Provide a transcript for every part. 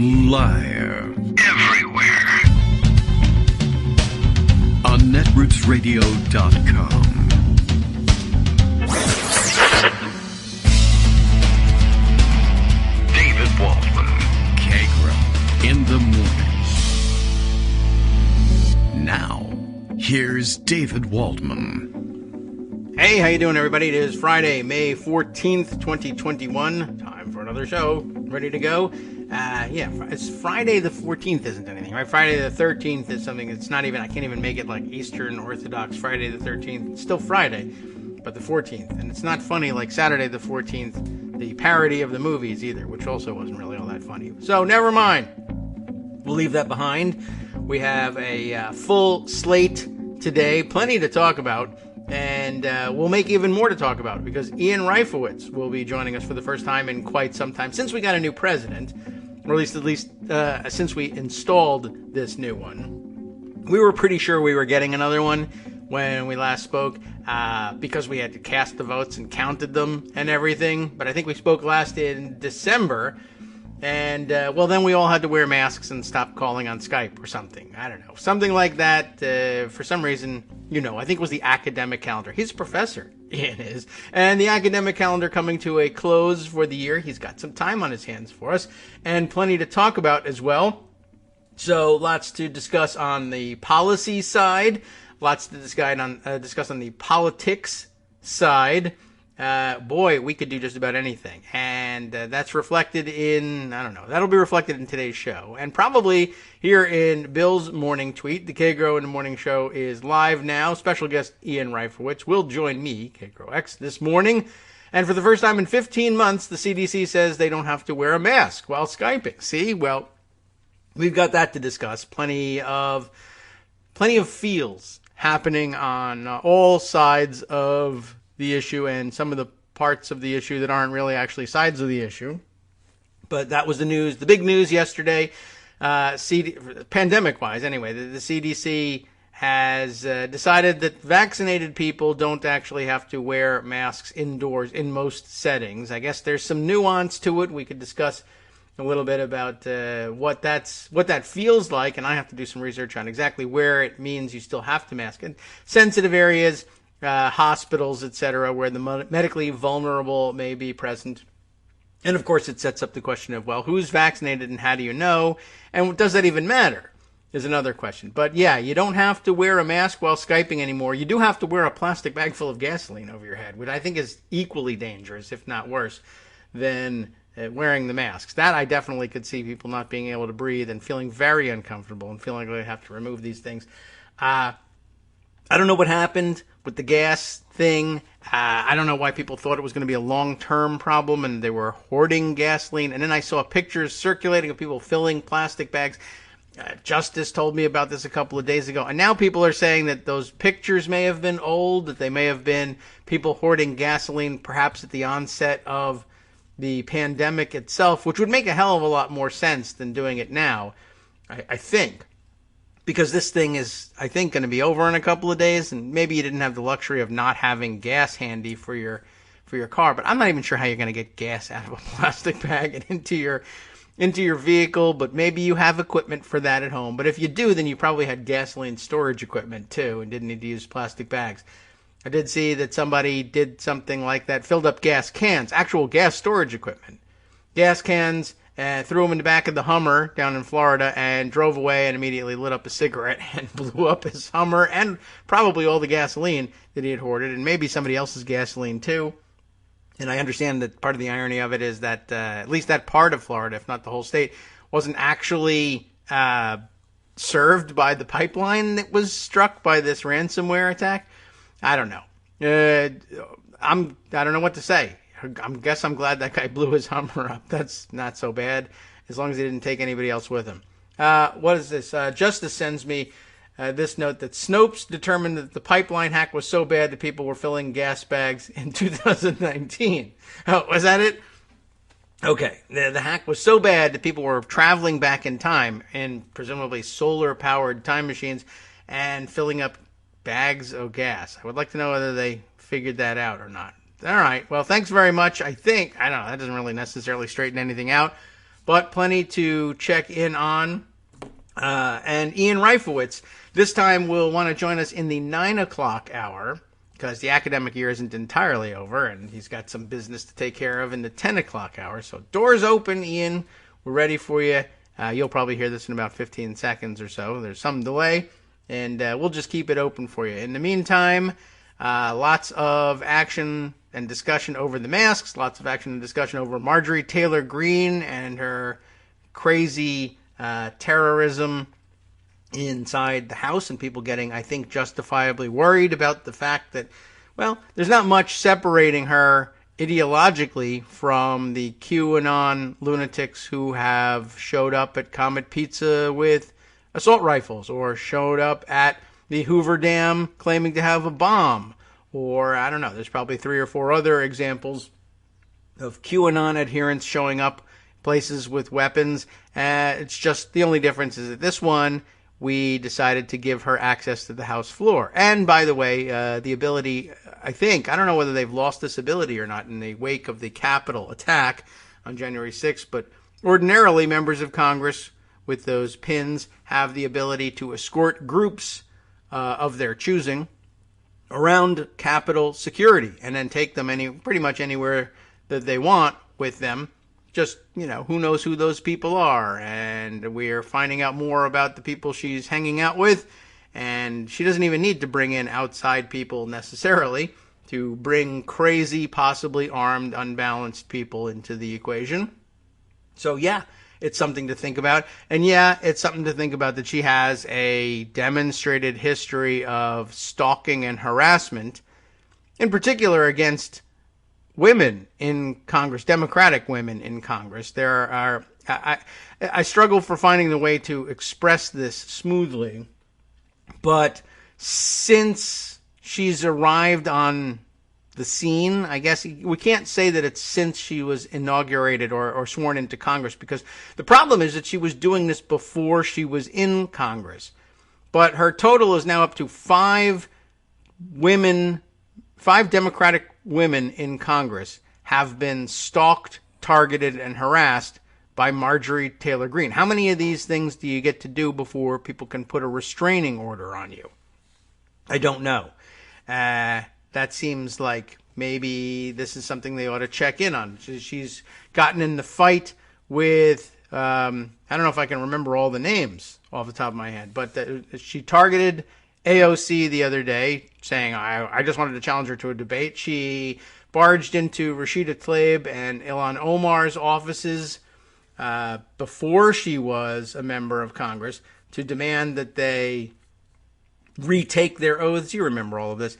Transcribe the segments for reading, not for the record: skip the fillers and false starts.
Liar. Everywhere. On netrootsradio.com. David Waldman. Kagro. In the morning. Now, here's David Waldman. Hey, how you doing, everybody? It is Friday, May 14th, 2021. Time for another show. Ready to go? It's Friday the 14th isn't anything, right? Friday the 13th is something that's not even, I can't even make it like Eastern Orthodox Friday the 13th. It's still Friday, but the 14th. And it's not funny like Saturday the 14th, the parody of the movies either, which also wasn't really all that funny. So, never mind. We'll leave that behind. We have a full slate today, plenty to talk about. And we'll make even more to talk about because Ian Reifowitz will be joining us for the first time in quite some time since we got a new president, or at least since we installed this new one. We were pretty sure we were getting another one when we last spoke because we had to cast the votes and counted them and everything. But I think we spoke last in December. And, then we all had to wear masks and stop calling on Skype or something. I don't know. Something like that, for some reason, I think it was the academic calendar. He's a professor, Ian is. And the academic calendar coming to a close for the year. He's got some time on his hands for us and plenty to talk about as well. So lots to discuss on the policy side. Lots to discuss on the politics side. We could do just about anything. And that's reflected in, that'll be reflected in today's show. And probably here in Bill's morning tweet. The Kagro in the Morning Show is live now. Special guest Ian Reifowitz will join me, Kagro X, this morning. And for the first time in 15 months, the CDC says they don't have to wear a mask while Skyping. See? Well, we've got that to discuss. Plenty of feels happening on all sides of the issue and some of the parts of the issue that aren't really actually sides of the issue. But that was the news, the big news yesterday, pandemic-wise anyway. The CDC has decided that vaccinated people don't actually have to wear masks indoors in most settings. I guess there's some nuance to it. We could discuss a little bit about what that feels like, and I have to do some research on exactly where it means you still have to mask in sensitive areas, hospitals, etc., where the medically vulnerable may be present. And of course, it sets up the question of, well, who's vaccinated and how do you know? And does that even matter is another question. But yeah, you don't have to wear a mask while Skyping anymore. You do have to wear a plastic bag full of gasoline over your head, which I think is equally dangerous, if not worse, than wearing the masks. That I definitely could see people not being able to breathe and feeling very uncomfortable and feeling like they have to remove these things. I don't know what happened with the gas thing. I don't know why people thought it was going to be a long-term problem and they were hoarding gasoline. And then I saw pictures circulating of people filling plastic bags. Justice told me about this a couple of days ago. And now people are saying that those pictures may have been old, that they may have been people hoarding gasoline perhaps at the onset of the pandemic itself, which would make a hell of a lot more sense than doing it now, I think. Because this thing is, I think, going to be over in a couple of days, and maybe you didn't have the luxury of not having gas handy for your car. But I'm not even sure how you're going to get gas out of a plastic bag and into your vehicle. But maybe you have equipment for that at home. But if you do, then you probably had gasoline storage equipment too, and didn't need to use plastic bags. I did see that somebody did something like that, filled up gas cans, actual gas storage equipment, gas cans. Threw him in the back of the Hummer down in Florida and drove away and immediately lit up a cigarette and blew up his Hummer and probably all the gasoline that he had hoarded and maybe somebody else's gasoline too. And I understand that part of the irony of it is that at least that part of Florida, if not the whole state, wasn't actually served by the pipeline that was struck by this ransomware attack. I don't know. I don't know what to say. I guess I'm glad that guy blew his Hummer up. That's not so bad, as long as he didn't take anybody else with him. What is this? Justice sends me this note that Snopes determined that the pipeline hack was so bad that people were filling gas bags in 2019. Oh, was that it? Okay. The hack was so bad that people were traveling back in time in presumably solar-powered time machines and filling up bags of gas. I would like to know whether they figured that out or not. All right. Well, thanks very much. I don't know. That doesn't really necessarily straighten anything out. but plenty to check in on. And Ian Reifowitz this time will want to join us in the 9 o'clock hour, because the academic year isn't entirely over, and he's got some business to take care of in the 10 o'clock hour. So doors open, Ian. We're ready for you. You'll probably hear this in about 15 seconds or so. There's some delay, and we'll just keep it open for you. In the meantime, lots of action and discussion over the masks, lots of action and discussion over Marjorie Taylor Greene and her crazy terrorism inside the House, and people getting, I think, justifiably worried about the fact that, well, there's not much separating her ideologically from the QAnon lunatics who have showed up at Comet Pizza with assault rifles, or showed up at the Hoover Dam claiming to have a bomb, or I don't know, there's probably 3 or 4 other examples of QAnon adherents showing up places with weapons. It's just, the only difference is that this one, we decided to give her access to the House floor. And by the way, the ability, I don't know whether they've lost this ability or not in the wake of the Capitol attack on January 6th, but ordinarily members of Congress with those pins have the ability to escort groups of their choosing around Capitol security and then take them pretty much anywhere that they want with them. Just, who knows who those people are, and we're finding out more about the people she's hanging out with, and she doesn't even need to bring in outside people necessarily to bring crazy, possibly armed, unbalanced people into the equation. So yeah, it's something to think about, and yeah, it's something to think about that she has a demonstrated history of stalking and harassment, in particular against women in Congress, Democratic women in Congress. There are, I struggle for finding the way to express this smoothly, but since she's arrived on the scene, I guess we can't say that it's since she was inaugurated or sworn into Congress, because the problem is that she was doing this before she was in Congress. But her total is now up to 5 Democratic women in Congress have been stalked, targeted, and harassed by Marjorie Taylor Greene. How many of these things do you get to do before people can put a restraining order on you? I don't know. That seems like maybe this is something they ought to check in on. She's gotten in the fight with, I don't know if I can remember all the names off the top of my head, but she targeted AOC the other day, saying, I just wanted to challenge her to a debate. She barged into Rashida Tlaib and Ilhan Omar's offices before she was a member of Congress to demand that they retake their oaths. You remember all of this.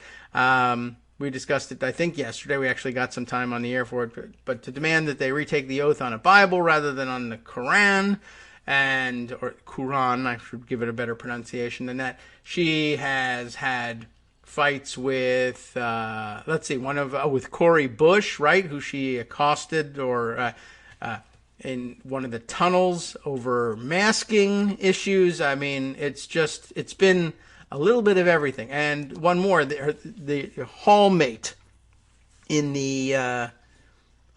We discussed it, I think, yesterday. We actually got some time on the air for it. But to demand that they retake the oath on a Bible rather than on the Quran, or Quran, I should give it a better pronunciation than that. She has had fights with, with Cori Bush, right, who she accosted in one of the tunnels over masking issues. I mean, it's been a little bit of everything. And one more, the hallmate in the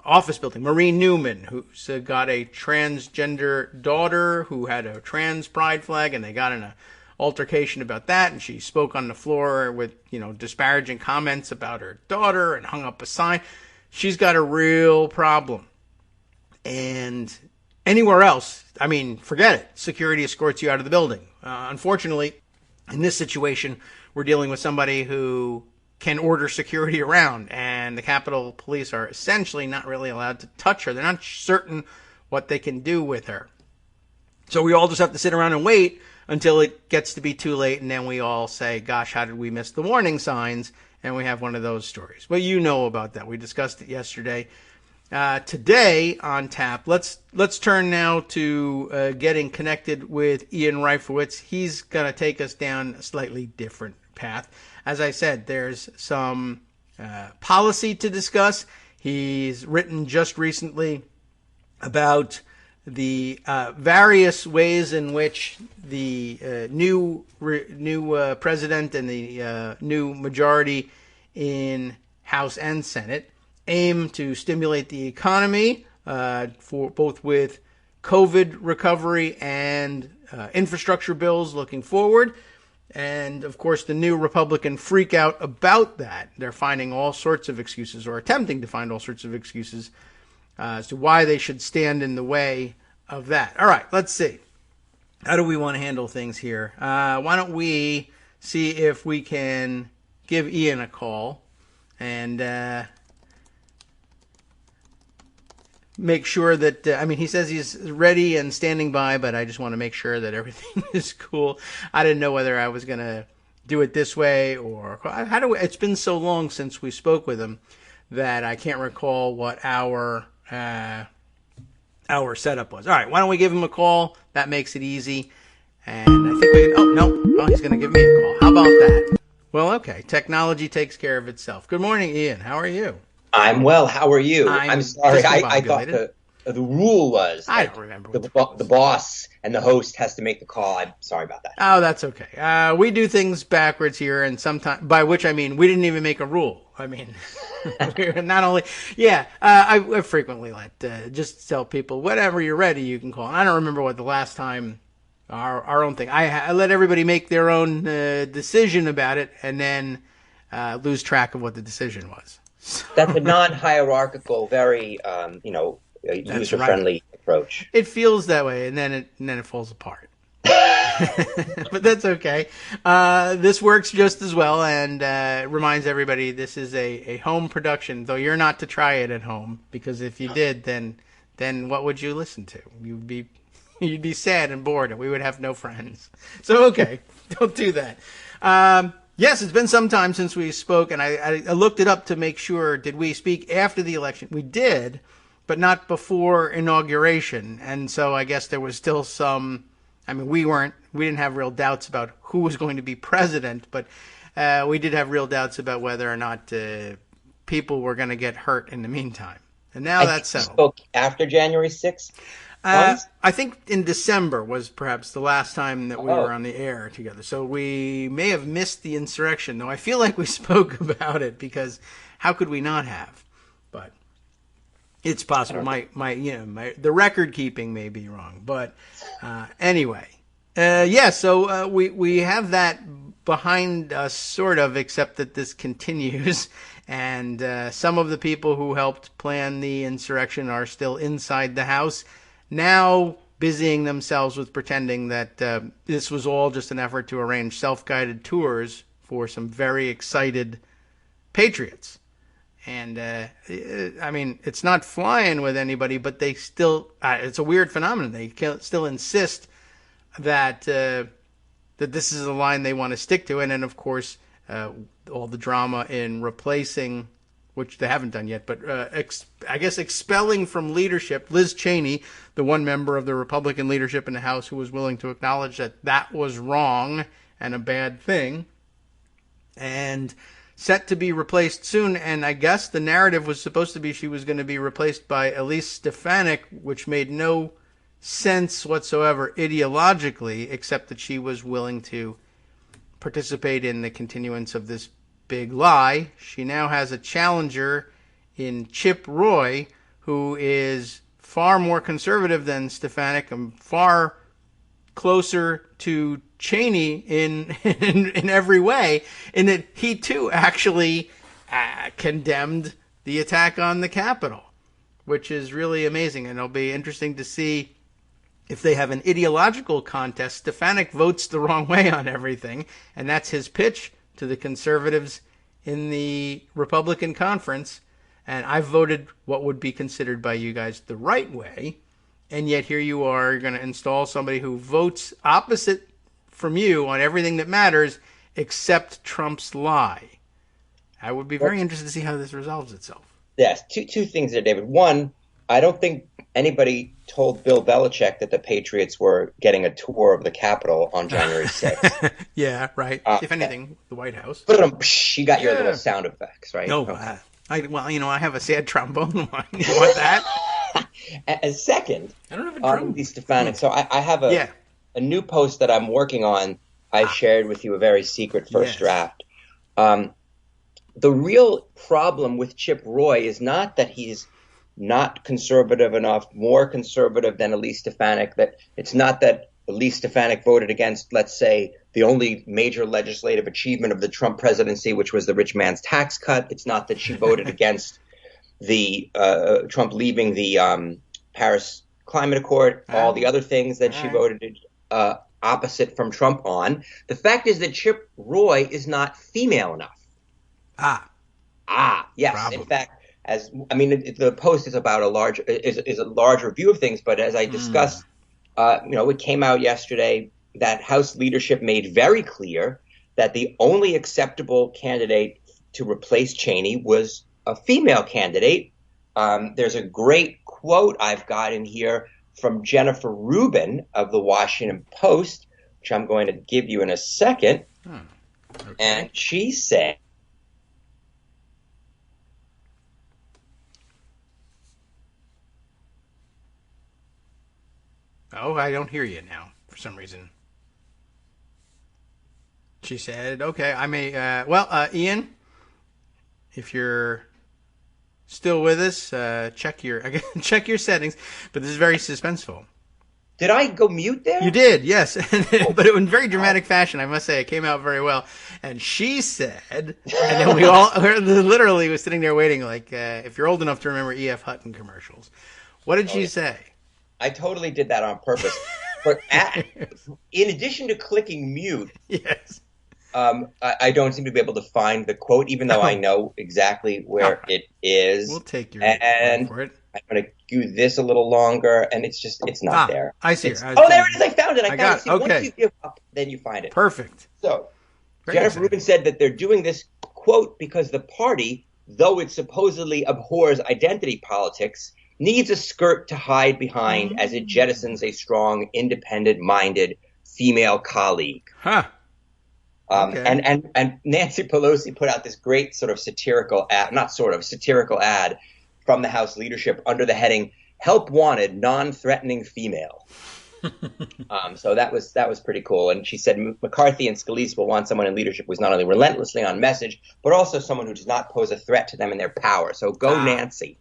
office building, Marie Newman, who's got a transgender daughter who had a trans pride flag, and they got in a altercation about that, and she spoke on the floor with, disparaging comments about her daughter and hung up a sign. She's got a real problem. And anywhere else, I mean, forget it. Security escorts you out of the building. Unfortunately, in this situation, we're dealing with somebody who can order security around, and the Capitol Police are essentially not really allowed to touch her. They're not certain what they can do with her. So we all just have to sit around and wait until it gets to be too late, and then we all say, gosh, how did we miss the warning signs? And we have one of those stories. Well, you know about that. We discussed it yesterday. Today on tap, let's turn now to getting connected with Ian Reifowitz. He's going to take us down a slightly different path. As I said, there's some policy to discuss. He's written just recently about the various ways in which the new president and the new majority in House and Senate aim to stimulate the economy, for both with COVID recovery and infrastructure bills looking forward. And, of course, the new Republican freak out about that. They're finding all sorts of excuses, or attempting to find all sorts of excuses as to why they should stand in the way of that. All right, let's see. How do we want to handle things here? Why don't we see if we can give Ian a call and make sure that, he says he's ready and standing by, but I just want to make sure that everything is cool. I didn't know whether I was going to do it this way or it's been so long since we spoke with him that I can't recall what our setup was. All right, why don't we give him a call? That makes it easy. And I think we can, he's going to give me a call. How about that? Well, okay. Technology takes care of itself. Good morning, Ian. How are you? I'm well. How are you? I'm sorry. I thought the rule was I don't remember. The boss and the host has to make the call. I'm sorry about that. Oh, that's okay. We do things backwards here, and sometimes, by which I mean we didn't even make a rule. We're not only, I frequently just tell people, whatever you're ready, you can call. And I don't remember what the last time, our own thing. I let everybody make their own decision about it, and then lose track of what the decision was. That's a non-hierarchical, very, user-friendly approach. It feels that way, and then it falls apart. But that's okay. This works just as well, and reminds everybody this is a home production, though you're not to try it at home, because if you did, then what would you listen to? You'd be sad and bored, and we would have no friends. So, okay, don't do that. Yes, it's been some time since we spoke, and I looked it up to make sure, did we speak after the election? We did, but not before inauguration. And so I guess there was still some, we didn't have real doubts about who was going to be president, but we did have real doubts about whether or not people were going to get hurt in the meantime. And now that's settled. Spoke after January 6th? I think in December was perhaps the last time that we were on the air together. So we may have missed the insurrection, though I feel like we spoke about it, because how could we not have? But it's possible. The record keeping may be wrong, but anyway, So we have that behind us, sort of, except that this continues, and some of the people who helped plan the insurrection are still inside the house, now busying themselves with pretending that this was all just an effort to arrange self-guided tours for some very excited patriots. And, it's not flying with anybody, but they still, it's a weird phenomenon. They still insist that this is the line they want to stick to. And then, of course, all the drama in replacing, which they haven't done yet, but expelling from leadership Liz Cheney, the one member of the Republican leadership in the House who was willing to acknowledge that was wrong and a bad thing, and set to be replaced soon. And I guess the narrative was supposed to be she was going to be replaced by Elise Stefanik, which made no sense whatsoever ideologically, except that she was willing to participate in the continuance of this big lie. She now has a challenger in Chip Roy, who is far more conservative than Stefanik and far closer to Cheney in every way, in that he too actually condemned the attack on the Capitol, which is really amazing. And it'll be interesting to see if they have an ideological contest. Stefanik votes the wrong way on everything, and that's his pitch to the conservatives in the Republican conference. And I voted what would be considered by you guys the right way, and yet here you are, you're going to install somebody who votes opposite from you on everything that matters except Trump's lie. I would be very interested to see how this resolves itself. Yes, two things there, David. One, I don't think anybody told Bill Belichick that the Patriots were getting a tour of the Capitol on January 6th. Yeah, right. If anything, the White House. You got your little sound effects, right? No, I have a sad trombone one. You want that? And second, I don't have a drum. These Stefanik. So I have a new post that I'm working on. I shared with you a very secret first draft. The real problem with Chip Roy is not that he's not conservative enough, more conservative than Elise Stefanik, that it's not that Elise Stefanik voted against, let's say, the only major legislative achievement of the Trump presidency, which was the rich man's tax cut. It's not that she voted against the Trump leaving the Paris Climate Accord, all the other things that she voted opposite from Trump on. The fact is that Chip Roy is not female enough. Yes. Problem. In fact, the Post is about a larger view of things, but as I discussed, it came out yesterday that House leadership made very clear that the only acceptable candidate to replace Cheney was a female candidate. There's a great quote I've got in here from Jennifer Rubin of the Washington Post, which I'm going to give you in a second. Okay. And she said, "Oh, I don't hear you now for some reason." She said, "Okay, I may. Ian, if you're still with us, check your settings." But this is very suspenseful. Did I go mute there? You did, yes, but in very dramatic fashion. I must say, it came out very well. And she said, and then we all literally was sitting there waiting, like if you're old enough to remember E.F. Hutton commercials. What did she say? I totally did that on purpose. But in addition to clicking mute, yes, I don't seem to be able to find the quote, even though I know exactly where it is. We'll take your word for it. I'm going to do this a little longer, and it's not there. I see it. There it is. I found it. I found it. See, okay. Once you give up, then you find it. Perfect. So Jennifer Rubin said that they're doing this, quote, because the party, though it supposedly abhors identity politics, needs a skirt to hide behind as it jettisons a strong, independent-minded female colleague. Huh. Okay. And Nancy Pelosi put out this great sort of satirical ad from the House leadership under the heading "Help Wanted, Non-Threatening Female." So that was pretty cool. And she said McCarthy and Scalise will want someone in leadership who's not only relentlessly on message, but also someone who does not pose a threat to them in their power. So go Nancy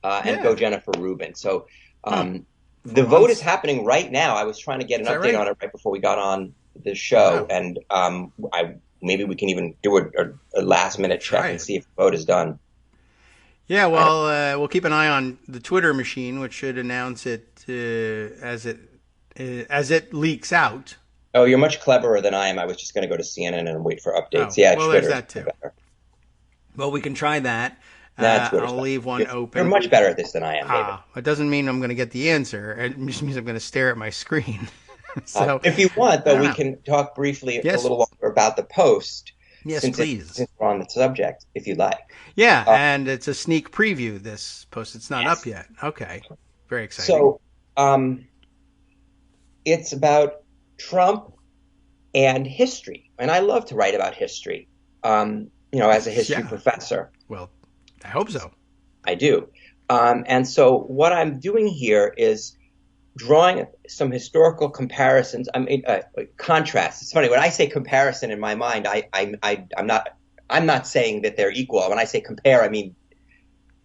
and go Jennifer Rubin. So the vote is happening right now. I was trying to get an update on it right before we got on the show, and maybe we can even do a last minute check and see if the vote is done. Yeah, well, we'll keep an eye on the Twitter machine, which should announce it as it leaks out. Oh, you're much cleverer than I am. I was just going to go to CNN and wait for updates. Well, Twitter. There's that too. Well, we can try that. I'll leave one open. You're much better at this than I am, David. It doesn't mean I'm going to get the answer. It just means I'm going to stare at my screen. So, if you want, though, we can talk briefly a little longer about the Post. Yes, please. Since we're on the subject, if you'd like. Yeah, and it's a sneak preview, this Post. It's not up yet. Okay. Very exciting. So it's about Trump and history. And I love to write about history, as a history professor. Well, I hope so. I do. And so what I'm doing here is drawing some historical comparisons. Contrast. It's funny when I say comparison in my mind. I'm not saying that they're equal. When I say compare, I mean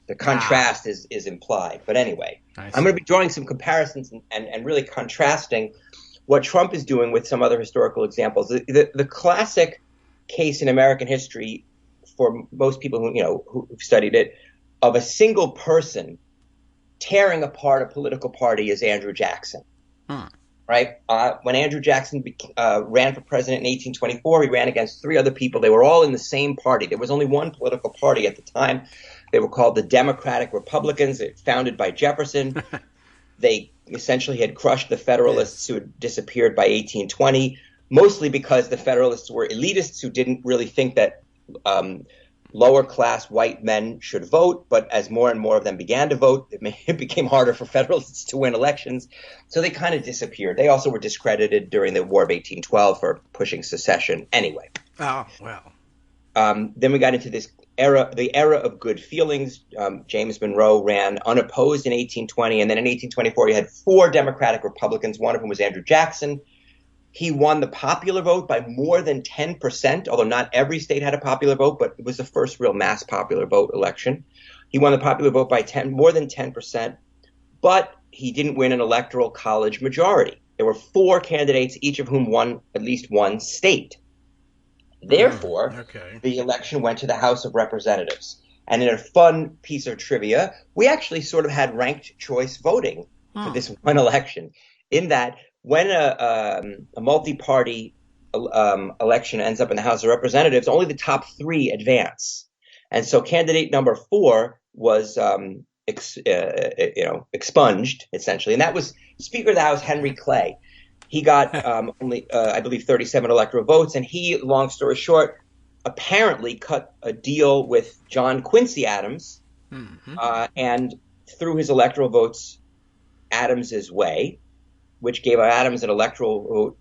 the contrast is implied. But anyway, I'm going to be drawing some comparisons and really contrasting what Trump is doing with some other historical examples. The classic case in American history for most people who've studied it of a single person tearing apart a political party is Andrew Jackson, right? When Andrew Jackson ran for president in 1824, he ran against three other people. They were all in the same party. There was only one political party at the time. They were called the Democratic Republicans, founded by Jefferson. They essentially had crushed the Federalists who had disappeared by 1820, mostly because the Federalists were elitists who didn't really think that lower class white men should vote, but as more and more of them began to vote, it became harder for Federalists to win elections. So they kind of disappeared. They also were discredited during the War of 1812 for pushing secession. Anyway. Oh, well. Then we got into the era of good feelings. James Monroe ran unopposed in 1820, and then in 1824 you had four Democratic Republicans, one of whom was Andrew Jackson. He won the popular vote by more than 10%, although not every state had a popular vote, but it was the first real mass popular vote election. He won the popular vote by more than 10%, but he didn't win an electoral college majority. There were 4 candidates, each of whom won at least one state. Therefore, the election went to the House of Representatives. And in a fun piece of trivia, we actually sort of had ranked choice voting for this one election, in that when a multi-party election ends up in the House of Representatives, only the top 3 advance. And so candidate number 4 was expunged, essentially. And that was Speaker of the House Henry Clay. He got only, I believe, 37 electoral votes. And he, long story short, apparently cut a deal with John Quincy Adams and threw his electoral votes Adams's way, which gave Adams an electoral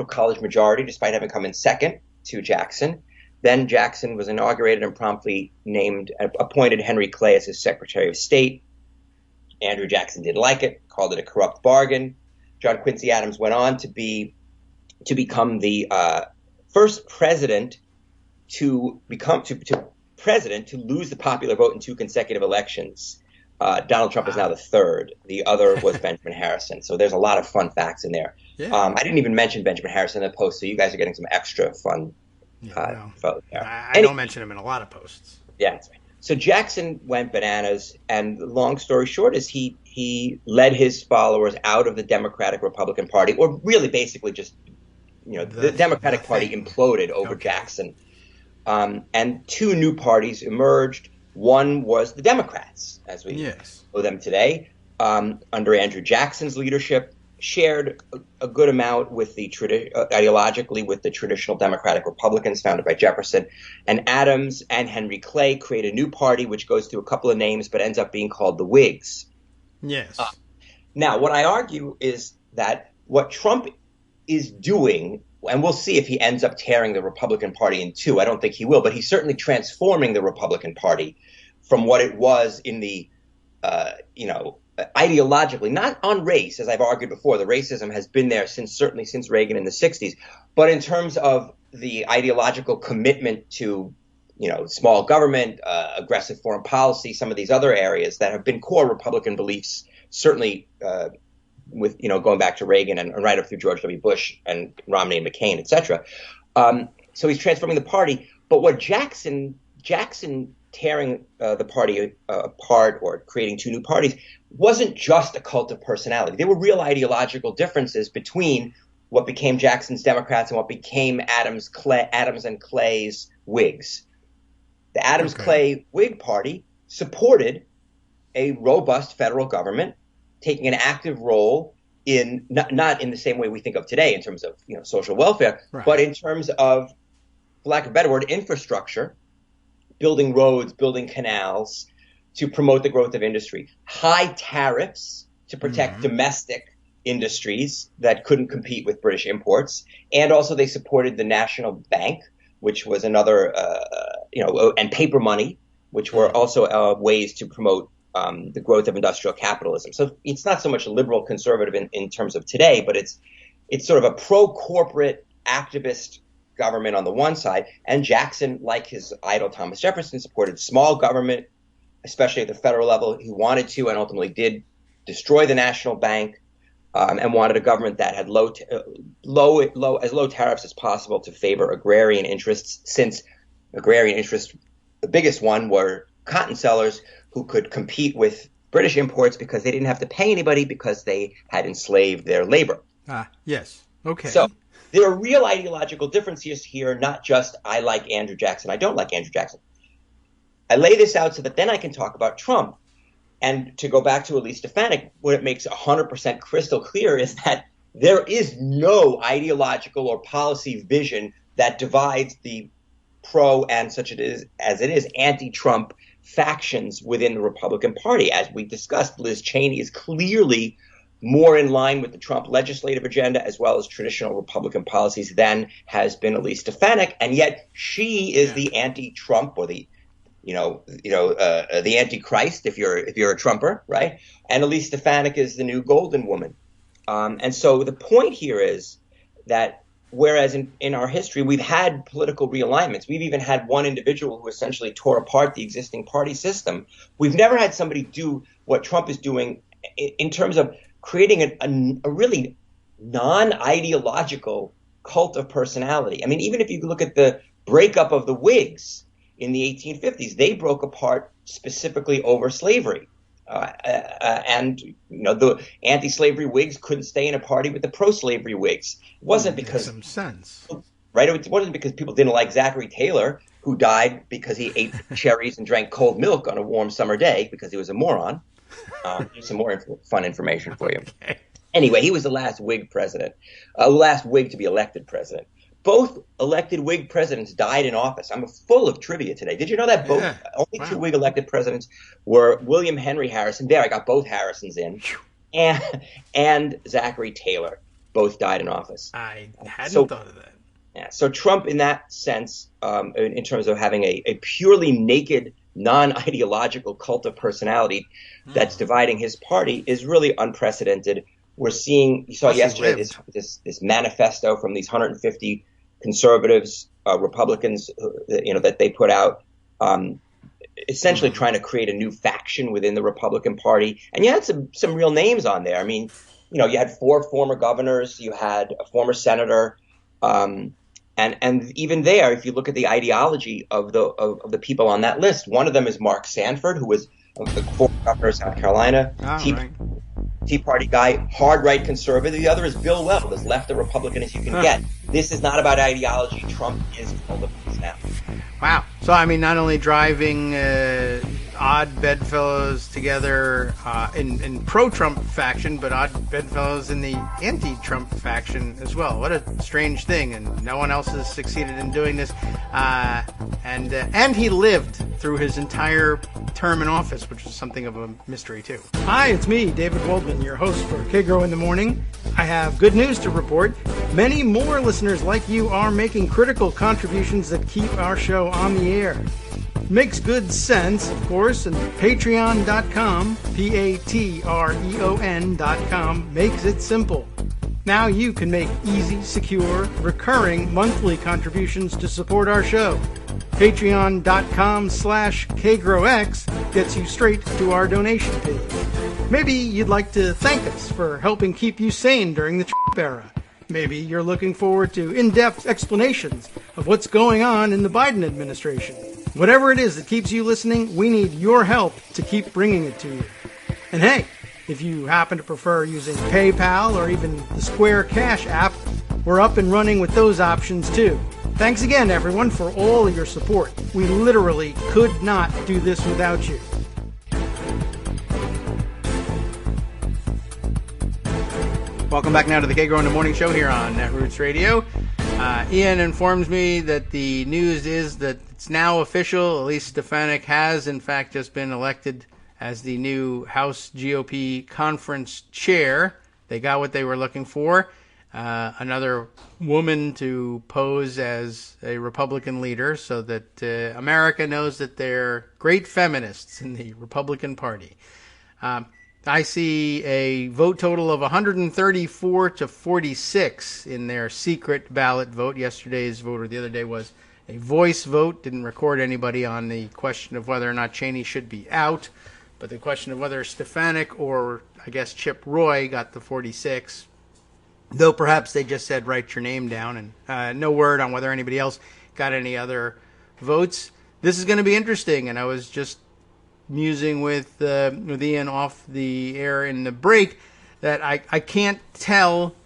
college majority despite having come in second to Jackson. Then Jackson was inaugurated and promptly appointed Henry Clay as his Secretary of State. Andrew Jackson didn't like it, called it a corrupt bargain. John Quincy Adams went on to become the first president to lose the popular vote in 2 consecutive elections. Donald Trump is now the 3rd. The other was Benjamin Harrison. So there's a lot of fun facts in there. Yeah. I didn't even mention Benjamin Harrison in the post, so you guys are getting some extra fun. I don't mention him in a lot of posts. Yeah, that's right. So Jackson went bananas, and the long story short is he led his followers out of the Democratic Republican Party, or really basically just, the Democratic Party imploded over Jackson. And 2 new parties emerged. One was the Democrats, as we know them today, under Andrew Jackson's leadership, shared a good amount with ideologically with the traditional Democratic Republicans founded by Jefferson. And Adams and Henry Clay create a new party, which goes through a couple of names, but ends up being called the Whigs. Yes. Now, what I argue is that what Trump is doing, and we'll see if he ends up tearing the Republican Party in 2. I don't think he will, but he's certainly transforming the Republican Party from what it was in the, ideologically, not on race, as I've argued before. The racism has been there certainly since Reagan in the 60s. But in terms of the ideological commitment to, small government, aggressive foreign policy, some of these other areas that have been core Republican beliefs, certainly with, going back to Reagan and right up through George W. Bush and Romney and McCain, et cetera. So he's transforming the party. But what Jackson tearing the party apart or creating 2 new parties wasn't just a cult of personality. There were real ideological differences between what became Jackson's Democrats and what became Adams and Clay's Whigs. The Adams-Clay Whig Party supported a robust federal government, taking an active role in not in the same way we think of today in terms of social welfare, but in terms of, for lack of a better word, infrastructure, building roads, building canals to promote the growth of industry, high tariffs to protect domestic industries that couldn't compete with British imports, and also they supported the National Bank, which was another, and paper money, which were also ways to promote the growth of industrial capitalism. So it's not so much a liberal conservative in terms of today, but it's sort of a pro-corporate activist government on the one side. And Jackson, like his idol Thomas Jefferson, supported small government, especially at the federal level. He wanted to and ultimately did destroy the National Bank and wanted a government that had low tariffs as possible to favor agrarian interests, since agrarian interests, the biggest one, were cotton sellers who could compete with British imports because they didn't have to pay anybody because they had enslaved their labor. Yes. Okay. So there are real ideological differences here, not just I like Andrew Jackson, I don't like Andrew Jackson. I lay this out so that then I can talk about Trump. And to go back to Elise Stefanik, what it makes 100% crystal clear is that there is no ideological or policy vision that divides the pro and such it is as it is anti-Trump factions within the Republican Party. As we discussed, Liz Cheney is clearly more in line with the Trump legislative agenda as well as traditional Republican policies than has been Elise Stefanik, and yet she is the anti-Trump or the Antichrist if you're a Trumper, right? And Elise Stefanik is the new golden woman. And so the point here is that Whereas in our history, we've had political realignments. We've even had one individual who essentially tore apart the existing party system. We've never had somebody do what Trump is doing in terms of creating a really non-ideological cult of personality. I mean, even if you look at the breakup of the Whigs in the 1850s, they broke apart specifically over slavery. And the anti-slavery Whigs couldn't stay in a party with the pro-slavery Whigs. It wasn't because some sense, right? It wasn't because people didn't like Zachary Taylor, who died because he ate cherries and drank cold milk on a warm summer day because he was a moron. Here's some more fun information for you. Okay. Anyway, he was the last Whig president, last Whig to be elected president. Both elected Whig presidents died in office. I'm full of trivia today. Did you know that only two Whig elected presidents were William Henry Harrison? There, I got both Harrisons in, and Zachary Taylor. Both died in office. I hadn't thought of that. Yeah. So Trump, in that sense, in terms of having a purely naked, non-ideological cult of personality that's dividing his party, is really unprecedented. We're seeing, you saw yesterday this manifesto from these 150 conservatives, Republicans, that they put out, essentially trying to create a new faction within the Republican Party. And you had some real names on there. I mean, you had 4 former governors, you had a former senator, and even there, if you look at the ideology of the people on that list, one of them is Mark Sanford, who was the former governor of South Carolina. Tea Party guy, hard right conservative. The other is Bill Weld, as left a Republican as you can get. This is not about ideology. Trump is full of this now. Wow. So, I mean, not only driving odd bedfellows together in pro-Trump faction, but odd bedfellows in the anti-Trump faction as well. What a strange thing, and no one else has succeeded in doing this. And he lived through his entire term in office, which is something of a mystery, too. Hi, it's me, David Waldman, your host for Kagro in the Morning. I have good news to report. Many more listeners like you are making critical contributions that keep our show on the air. Makes good sense, of course, and patreon.com, Patreon.com, makes it simple. Now you can make easy, secure, recurring monthly contributions to support our show. Patreon.com/KagroX gets you straight to our donation page. Maybe you'd like to thank us for helping keep you sane during the Trump era. Maybe you're looking forward to in-depth explanations of what's going on in the Biden administration. Whatever it is that keeps you listening, we need your help to keep bringing it to you. And hey, if you happen to prefer using PayPal or even the Square Cash app, we're up and running with those options too. Thanks again, everyone, for all of your support. We literally could not do this without you. Welcome back now to the Kagro in the Morning Show here on Netroots Radio. Ian informs me that the news is that it's now official. Elise Stefanik has, in fact, just been elected as the new House GOP conference chair. They got what they were looking for. Another woman to pose as a Republican leader so that America knows that they're great feminists in the Republican Party. I see a vote total of 134 to 46 in their secret ballot vote. Yesterday's vote, or the other day, was a voice vote. Didn't record anybody on the question of whether or not Cheney should be out. But the question of whether Stefanik or, I guess, Chip Roy got the 46. Though perhaps they just said, write your name down. And no word on whether anybody else got any other votes. This is going to be interesting. And I was just musing with Ian off the air in the break that I can't tell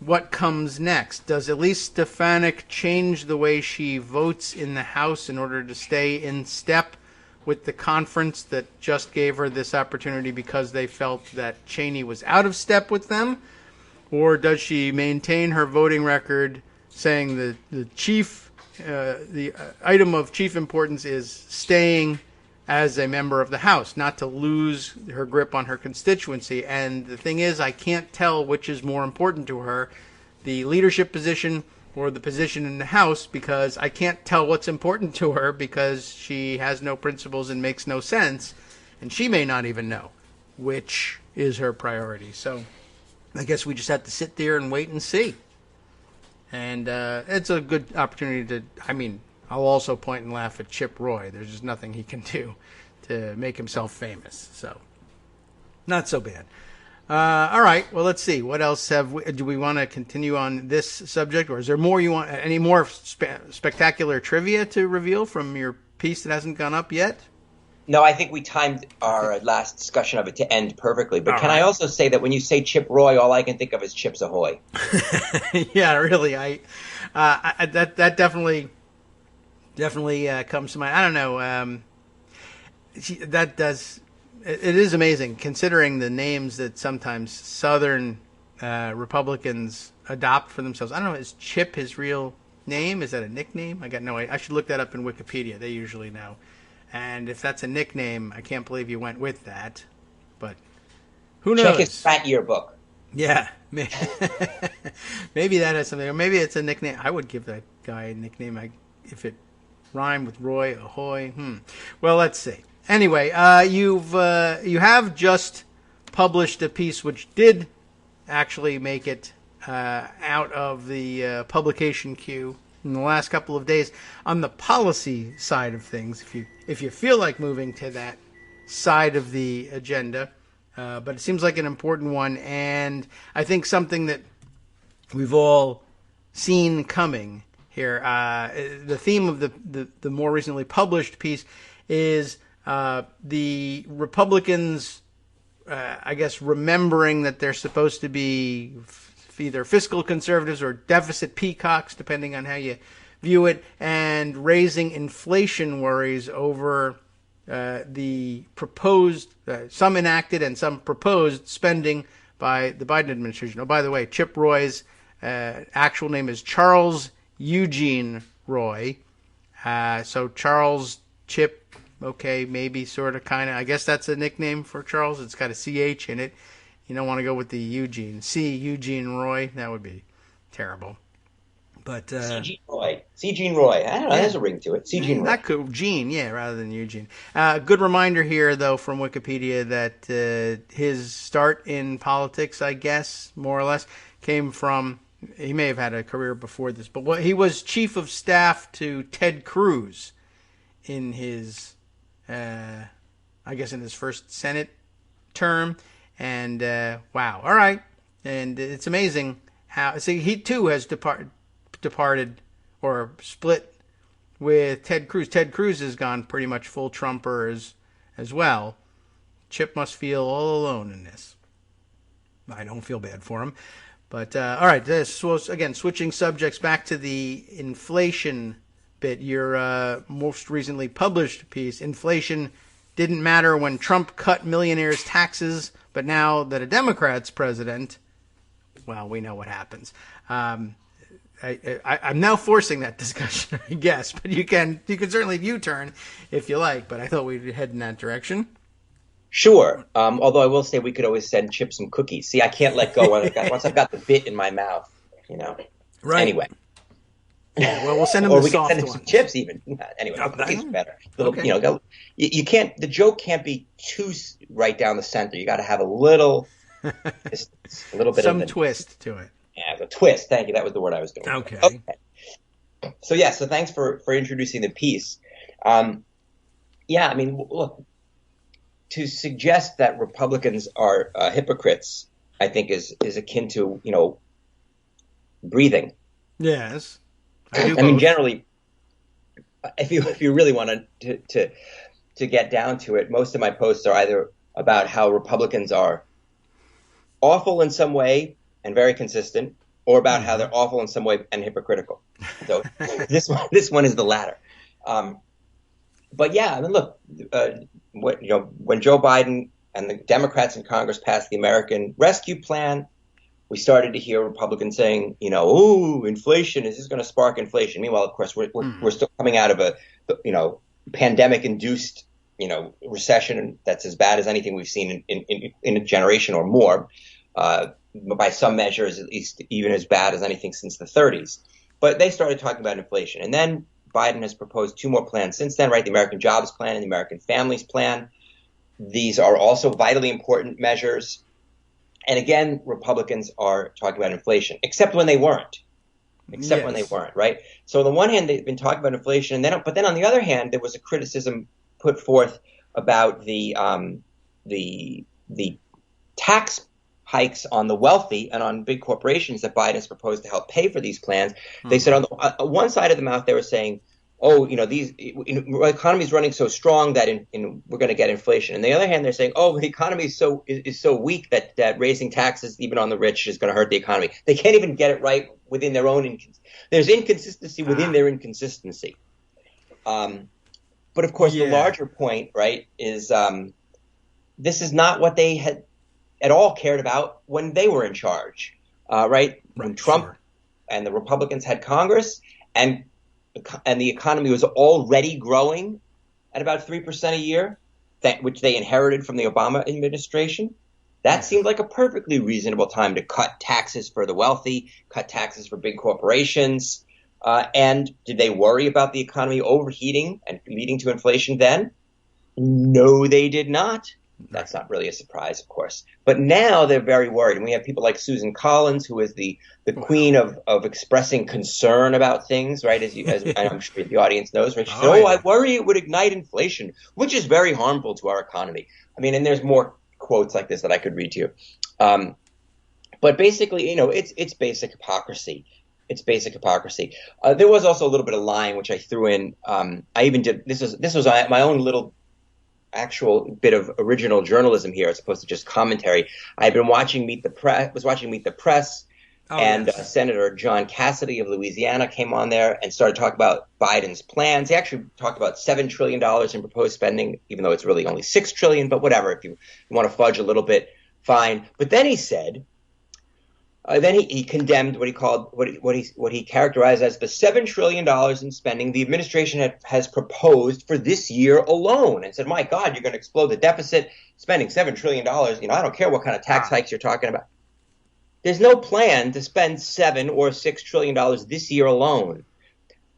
what comes next. Does Elise Stefanik change the way she votes in the House in order to stay in step with the conference that just gave her this opportunity because they felt that Cheney was out of step with them? Or does she maintain her voting record saying that the item of chief importance is staying as a member of the House, not to lose her grip on her constituency? And the thing is, I can't tell which is more important to her, the leadership position or the position in the House, because I can't tell what's important to her because she has no principles and makes no sense, and she may not even know which is her priority. So I guess we just have to sit there and wait and see. And it's a good opportunity to, I mean, I'll also point and laugh at Chip Roy. There's just nothing he can do to make himself famous. So, not so bad. All right. Well, let's see. What else do we want to continue on this subject, or is there more you want? Any more spectacular trivia to reveal from your piece that hasn't gone up yet? No, I think we timed our last discussion of it to end perfectly. But All can right. I also say that when you say Chip Roy, all I can think of is Chips Ahoy. Yeah, really. That definitely comes to mind. I don't know. That does. It is amazing considering the names that sometimes Southern Republicans adopt for themselves. I don't know. Is Chip his real name? Is that a nickname? I should look that up in Wikipedia. They usually know. And if that's a nickname, I can't believe you went with that. But who knows? Check his fat yearbook. Yeah. Maybe that has something. Or maybe it's a nickname. I would give that guy a nickname if it rhymed with Roy Ahoy. Well, let's see. Anyway, you have just published a piece which did actually make it out of the publication queue in the last couple of days on the policy side of things. If you feel like moving to that side of the agenda, but it seems like an important one, and I think something that we've all seen coming here. The theme of the more recently published piece is the Republicans, I guess, remembering that they're supposed to be either fiscal conservatives or deficit peacocks, depending on how you view it, and raising inflation worries over the proposed, some enacted and some proposed spending by the Biden administration. Oh, by the way, Chip Roy's actual name is Charles Eugene Roy. So Charles Chip, okay, maybe sort of kind of. I guess that's a nickname for Charles. It's got a CH in it. You don't want to go with the Eugene. Eugene Roy. That would be terrible. But C. Gene Roy. I don't know. There's a ring to it. C. Gene Roy. That could Gene, yeah, rather than Eugene. Good reminder here, though, from Wikipedia that his start in politics, I guess, more or less, came from. He may have had a career before this, but he was chief of staff to Ted Cruz in his, I guess, in his first Senate term. And wow, all right, and it's amazing how he too has departed or split with Ted Cruz. Ted Cruz has gone pretty much full Trumper as well. Chip must feel all alone in this. I don't feel bad for him, but all right. This was again switching subjects back to the inflation bit. Your most recently published piece, inflation didn't matter when Trump cut millionaires' taxes. But now that a Democrat's president, well, we know what happens. I'm now forcing that discussion, I guess. But you can certainly U-turn if you like. But I thought we'd head in that direction. Sure. Although I will say we could always send Chip some cookies. See, I can't let go once I've got the bit in my mouth. Right. Anyway. Yeah, well, we'll send him or the we soft can send him ones. some chips even. Anyway, cookies better. Okay. You can't. The joke can't be too right down the center. You got to have a little, just a little bit some of twist to it. Yeah, the twist. Thank you. That was the word I was going. Okay. So so thanks for introducing the piece. Yeah, I mean, look, to suggest that Republicans are hypocrites, I think is akin to breathing. Yes. I mean, generally, if you really want to get down to it, most of my posts are either about how Republicans are awful in some way and very consistent, or about how they're awful in some way and hypocritical. So this one is the latter. But yeah, I mean, look, when Joe Biden and the Democrats in Congress passed the American Rescue Plan, we started to hear Republicans saying, inflation, is this going to spark inflation? Meanwhile, of course, we're still coming out of a, pandemic-induced, recession that's as bad as anything we've seen in a generation or more. By some measures, at least even as bad as anything since the 30s. But they started talking about inflation. And then Biden has proposed two more plans since then, right? The American Jobs Plan and the American Families Plan. These are also vitally important measures. And again, Republicans are talking about inflation, except when they weren't. except when they weren't, right? So on the one hand, they've been talking about inflation, but then on the other hand, there was a criticism put forth about the tax hikes on the wealthy and on big corporations that Biden has proposed to help pay for these plans. They said on the one side of the mouth, they were saying, oh, the economy is running so strong that we're going to get inflation. And the other hand, they're saying, oh, the economy is so weak that raising taxes even on the rich is going to hurt the economy. They can't even get it right within their own. There's inconsistency within their inconsistency. But of course, the larger point, right, is this is not what they had at all cared about when they were in charge, right? When Trump and the Republicans had Congress and the economy was already growing at about 3% a year, which they inherited from the Obama administration. That seemed like a perfectly reasonable time to cut taxes for the wealthy, cut taxes for big corporations. And did they worry about the economy overheating and leading to inflation then? No, they did not. That's not really a surprise, of course. But now they're very worried. And we have people like Susan Collins, who is the queen of expressing concern about things, right? As I'm sure the audience knows, right? She said, I worry it would ignite inflation, which is very harmful to our economy. I mean, and there's more quotes like this that I could read to you. But basically, it's basic hypocrisy. It's basic hypocrisy. There was also a little bit of lying, which I threw in. I even did this was my own little actual bit of original journalism here as opposed to just commentary. I've been watching Meet the Press, Senator John Cassidy of Louisiana came on there and started talking about Biden's plans. He actually talked about $7 trillion in proposed spending, even though it's really only $6 trillion, but whatever. If you want to fudge a little bit, fine. But then he said, he condemned what he characterized as the $7 trillion in spending the administration has proposed for this year alone, and said, "My God, you're going to explode the deficit, spending $7 trillion. I don't care what kind of tax hikes you're talking about. There's no plan to spend $7 or $6 trillion this year alone.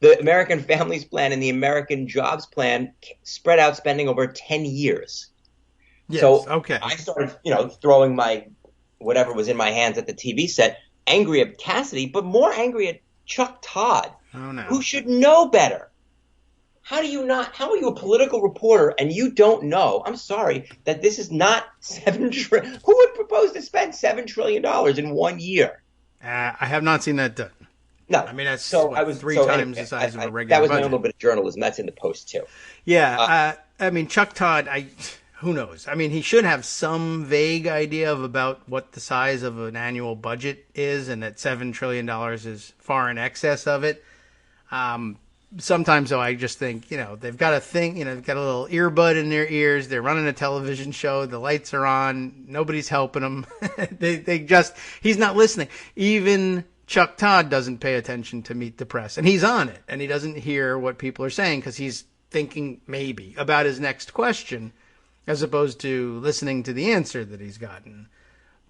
The American Families Plan and the American Jobs Plan spread out spending over 10 years." Yes, so okay. I started, throwing my whatever was in my hands at the TV set, angry at Cassidy, but more angry at Chuck Todd, who should know better. How are you a political reporter and you don't know, I'm sorry, that this is not $7 trillion? Who would propose to spend $7 trillion in 1 year? I have not seen that done. No. I mean, that's three times anyway, the size of a regular That was budget. my little bit of journalism. That's in the Post, too. Yeah. I mean, Chuck Todd, who knows? I mean, he should have some vague idea about what the size of an annual budget is, and that $7 trillion is far in excess of it. Sometimes, though, I just think, they've got they've got a little earbud in their ears. They're running a television show. The lights are on. Nobody's helping them. He's not listening. Even Chuck Todd doesn't pay attention to Meet the Press, and he's on it, and he doesn't hear what people are saying because he's thinking maybe about his next question, as opposed to listening to the answer that he's gotten.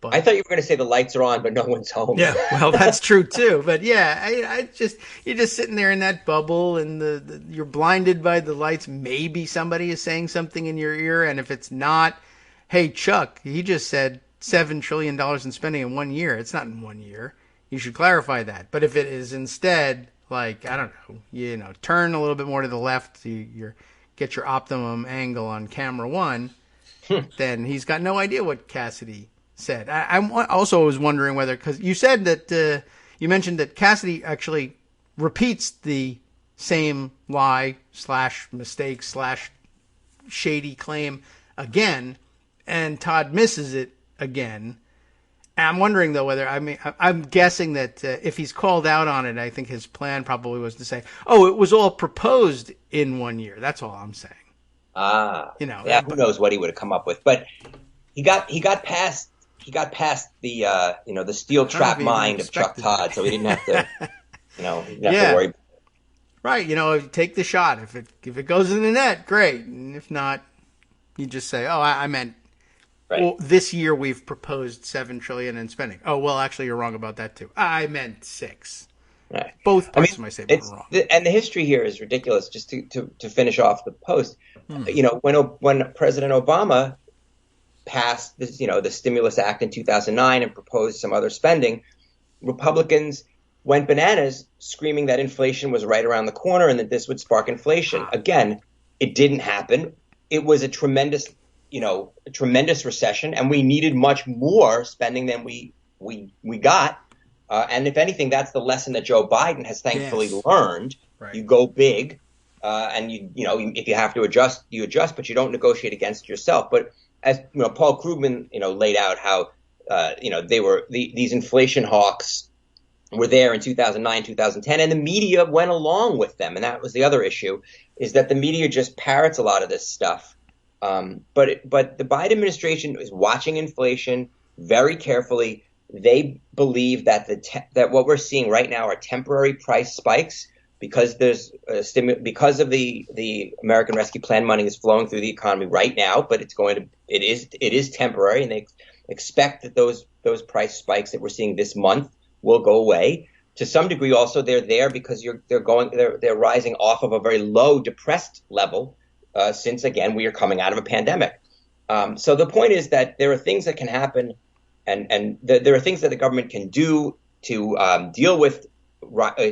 But I thought you were going to say the lights are on, but no one's home. Yeah, well, that's true too. But yeah, you're just sitting there in that bubble, and you're blinded by the lights. Maybe somebody is saying something in your ear, and if it's not, hey Chuck, he just said $7 trillion in spending in 1 year. It's not in 1 year. You should clarify that. But if it is instead, like, I don't know, turn a little bit more to the left, get your optimum angle on camera one, then he's got no idea what Cassidy said. I also was wondering whether, because you said that, you mentioned that Cassidy actually repeats the same lie / mistake / shady claim again, and Todd misses it again. I'm wondering, though, whether, I'm guessing that if he's called out on it, I think his plan probably was to say, it was all proposed in 1 year. That's all I'm saying. Who knows what he would have come up with. But he got past the steel trap mind of Chuck Todd, so he didn't have to, to worry. Right. Take the shot. If it goes in the net, great. And if not, you just say, I meant, right. Well, this year we've proposed $7 trillion in spending. Oh, well, actually, you're wrong about that too. I meant 6. Right. Both parts of my statement were wrong. And the history here is ridiculous. Just to finish off the Post, when President Obama passed this, the Stimulus Act in 2009 and proposed some other spending, Republicans went bananas screaming that inflation was right around the corner and that this would spark inflation. Again, it didn't happen. It was a tremendous recession, and we needed much more spending than we got. And if anything, that's the lesson that Joe Biden has thankfully learned. Right. You go big, and if you have to adjust, you adjust, but you don't negotiate against yourself. But as Paul Krugman, laid out how these inflation hawks were there in 2009, 2010, and the media went along with them. And that was the other issue, is that the media just parrots a lot of this stuff. But the Biden administration is watching inflation very carefully. They believe that that what we're seeing right now are temporary price spikes because there's because of the American Rescue Plan money is flowing through the economy right now, but it is temporary, and they expect that those price spikes that we're seeing this month will go away. To some degree, also they're there because they're rising off of a very low, depressed level since again we are coming out of a pandemic. So the point is that there are things that can happen, and there are things that the government can do to deal with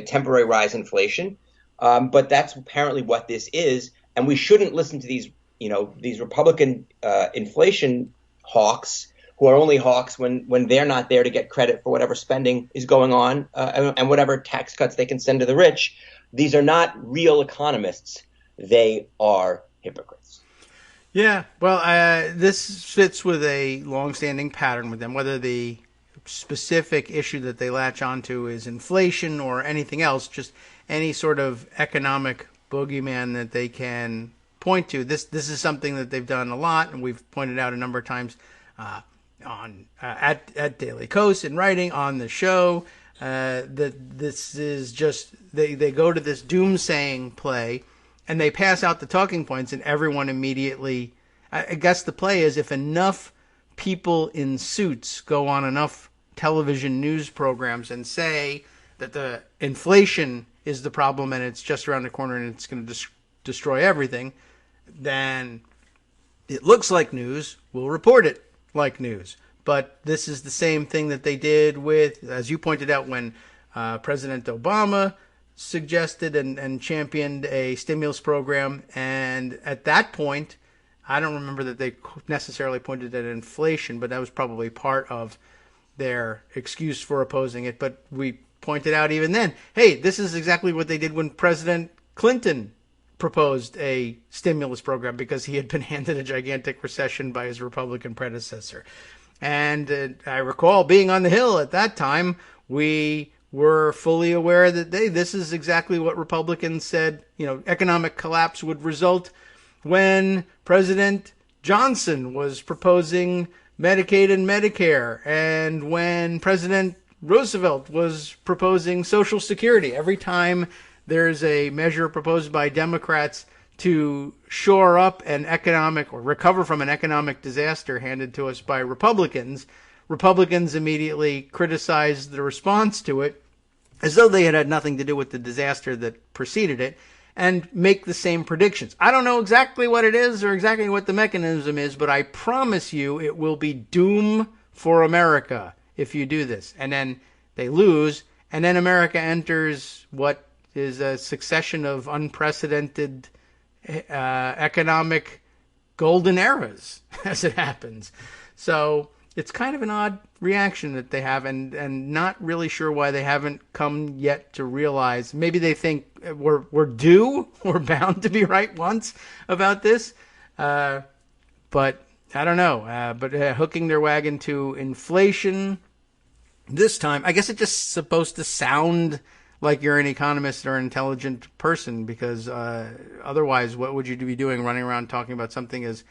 temporary rise in inflation. But that's apparently what this is, and we shouldn't listen to these Republican inflation hawks, who are only hawks when they're not there to get credit for whatever spending is going on and whatever tax cuts they can send to the rich. These are not real economists. They are hypocrites. Yeah, well, this fits with a long-standing pattern with them, whether the specific issue that they latch onto is inflation or anything else, just any sort of economic boogeyman that they can point to. This is something that they've done a lot, and we've pointed out a number of times at Daily Kos in writing on the show. That this is just they go to this doomsaying play, and they pass out the talking points, and everyone immediately. I guess the play is if enough people in suits go on enough television news programs and say that the inflation is the problem and it's just around the corner and it's going to destroy everything, then it looks like news. We'll report it like news. But this is the same thing that they did with, as you pointed out, when President Obama suggested and championed a stimulus program. And at that point, I don't remember that they necessarily pointed at inflation, but that was probably part of their excuse for opposing it. But we pointed out even then, hey, this is exactly what they did when President Clinton proposed a stimulus program because he had been handed a gigantic recession by his Republican predecessor. And I recall being on the Hill at that time, we were fully aware that this is exactly what Republicans said, economic collapse would result when President Johnson was proposing Medicaid and Medicare, and when President Roosevelt was proposing Social Security. Every time there's a measure proposed by Democrats to shore up an economic or recover from an economic disaster handed to us by Republicans, Republicans immediately criticize the response to it as though they had nothing to do with the disaster that preceded it, and make the same predictions. I don't know exactly what it is or exactly what the mechanism is, but I promise you it will be doom for America if you do this. And then they lose, and then America enters what is a succession of unprecedented economic golden eras as it happens. So it's kind of an odd reaction that they have, and not really sure why they haven't come yet to realize. Maybe they think we're due, we're bound to be right once about this, but I don't know. But hooking their wagon to inflation this time, I guess it's just supposed to sound like you're an economist or an intelligent person, because otherwise, what would you be doing running around talking about something as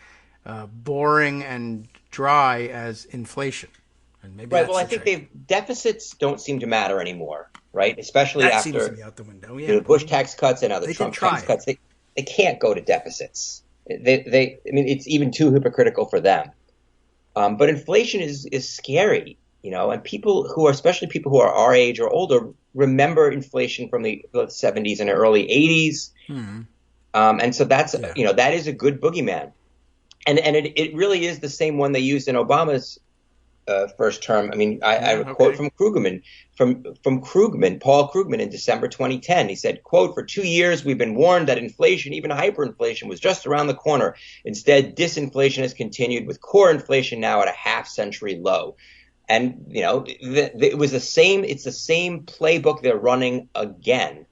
boring and dry as inflation? And maybe right. Well, I think deficits don't seem to matter anymore, right? Especially that after seems to be out the window. Yeah. Bush tax cuts and other Trump tax cuts. They can't go to deficits. I mean, it's even too hypocritical for them. But inflation is scary, and especially people who are our age or older, remember inflation from the 70s and early 80s. Mm-hmm. And so that's, that is a good boogeyman. And it really is the same one they used in Obama's first term. I mean, I have a Okay. quote from Krugman, Paul Krugman in December 2010. He said, quote, "For 2 years, we've been warned that inflation, even hyperinflation, was just around the corner. Instead, disinflation has continued with core inflation now at a half-century low." And, it's the same playbook they're running again.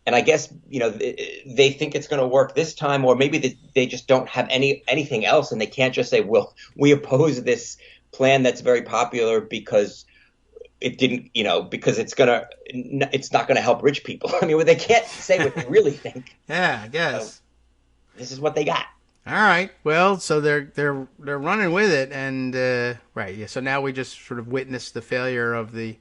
And I guess, they think it's going to work this time, or maybe they just don't have anything else, and they can't just say, well, we oppose this plan that's very popular because it didn't, because it's not going to help rich people. I mean, they can't say what they really think. Yeah, I guess. So this is what they got. All right. Well, so they're running with it, and right. Yeah. So now we just sort of witnessed the failure of the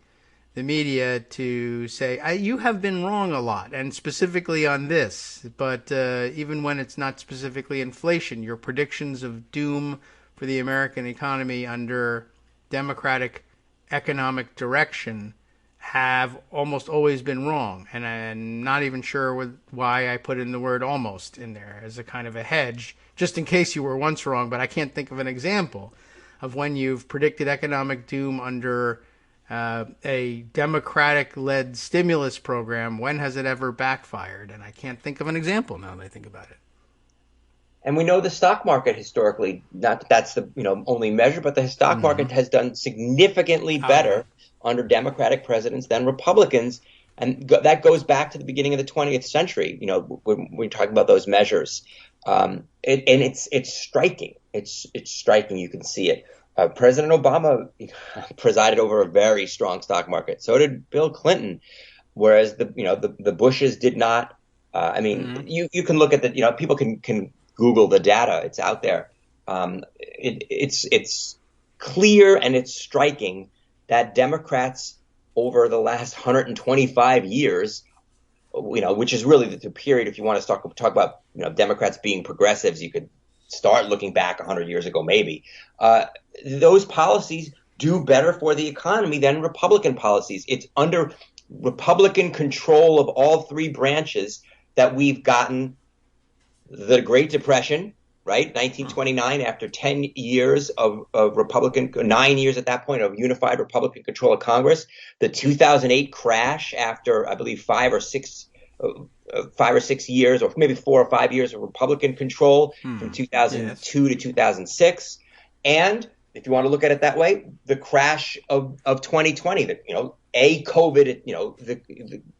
media to say you have been wrong a lot, and specifically on this. But even when it's not specifically inflation, your predictions of doom for the American economy under Democratic economic direction have almost always been wrong, and I'm not even sure why I put in the word almost in there as a kind of a hedge, just in case you were once wrong, but I can't think of an example of when you've predicted economic doom under a Democratic-led stimulus program. When has it ever backfired? And I can't think of an example now that I think about it. And we know the stock market historically, not that that's the only measure, but the stock market has done significantly better under Democratic presidents than Republicans. And that goes back to the beginning of the 20th century, when we're talking about those measures. And it's striking. It's striking. You can see it. President Obama presided over a very strong stock market. So did Bill Clinton, whereas the Bushes did not. You can look at people can Google the data. It's out there. It's clear and it's striking that Democrats over the last 125 years, which is really the period. If you want to talk about Democrats being progressives, you could start looking back 100 years ago, maybe. Those policies do better for the economy than Republican policies. It's under Republican control of all three branches that we've gotten the Great Depression, right? 1929, after 10 years of Republican, 9 years at that point of unified Republican control of Congress, the 2008 crash after, I believe, 5 or 6 years, or maybe 4 or 5 years of Republican control from 2002 to 2006. And if you want to look at it that way, the crash of 2020, COVID,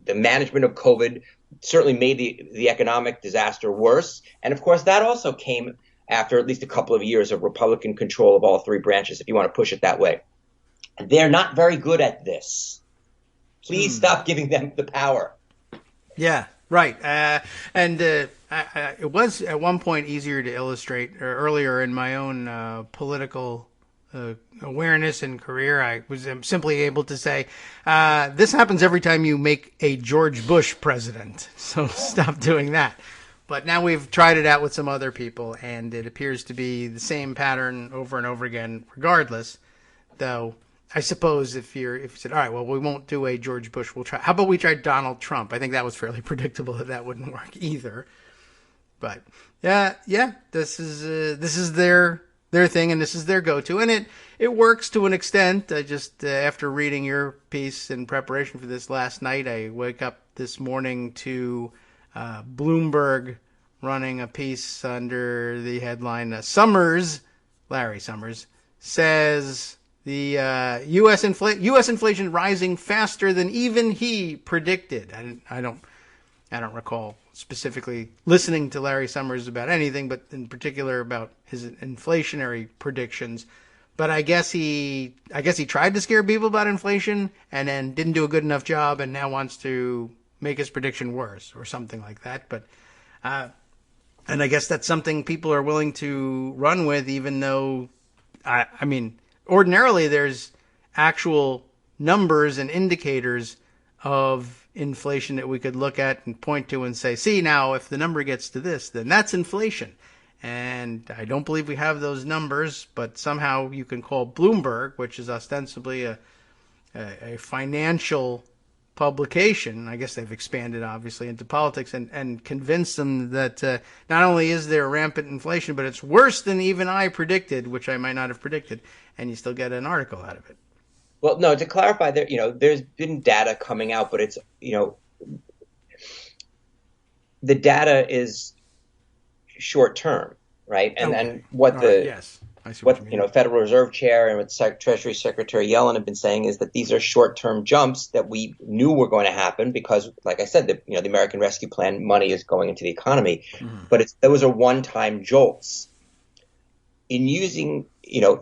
the management of COVID certainly made the economic disaster worse. And of course, that also came after at least a couple of years of Republican control of all three branches, if you want to push it that way. They're not very good at this. Please stop giving them the power. Yeah, right. It was at one point easier to illustrate earlier in my own political awareness and career. I was simply able to say, this happens every time you make a George Bush president. So stop doing that. But now we've tried it out with some other people, and it appears to be the same pattern over and over again, regardless. Though, I suppose if you said, all right, well, we won't do a George Bush, we'll try. How about we try Donald Trump? I think that was fairly predictable that wouldn't work either. But yeah, this is their thing, and this is their go-to, and it works to an extent. I just after reading your piece in preparation for this last night, I wake up this morning to Bloomberg running a piece under the headline Larry Summers says the U.S. inflation rising faster than even he predicted. I don't recall specifically listening to Larry Summers about anything, but in particular about his inflationary predictions. But I guess he tried to scare people about inflation and then didn't do a good enough job, and now wants to make his prediction worse or something like that. But and I guess that's something people are willing to run with, even though I mean, ordinarily there's actual numbers and indicators of inflation that we could look at and point to and say, see, now if the number gets to this, then that's inflation. And I don't believe we have those numbers, but somehow you can call Bloomberg, which is ostensibly a financial publication, I guess they've expanded obviously into politics, and convinced them that not only is there rampant inflation, but it's worse than even I predicted, which I might not have predicted, and you still get an article out of it. Well, no, to clarify, there's been data coming out, but it's, the data is short term, right? And then yes. I see what you mean. Federal Reserve Chair and what Treasury Secretary Yellen have been saying is that these are short-term jumps that we knew were going to happen because, like I said, the American Rescue Plan money is going into the economy, but those are one-time jolts. In using,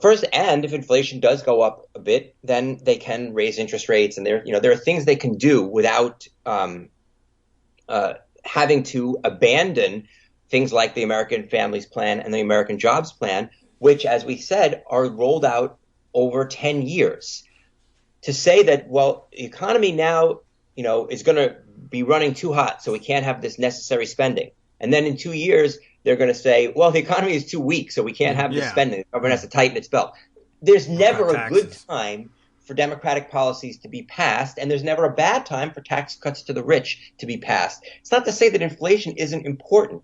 first, and if inflation does go up a bit, then they can raise interest rates, and there are things they can do without having to abandon things like the American Families Plan and the American Jobs Plan, which, as we said, are rolled out over 10 years. To say that, well, the economy now, is going to be running too hot, so we can't have this necessary spending. And then in 2 years, they're going to say, well, the economy is too weak, so we can't have this spending. The government has to tighten its belt. There's never a good time for democratic policies to be passed, and there's never a bad time for tax cuts to the rich to be passed. It's not to say that inflation isn't important.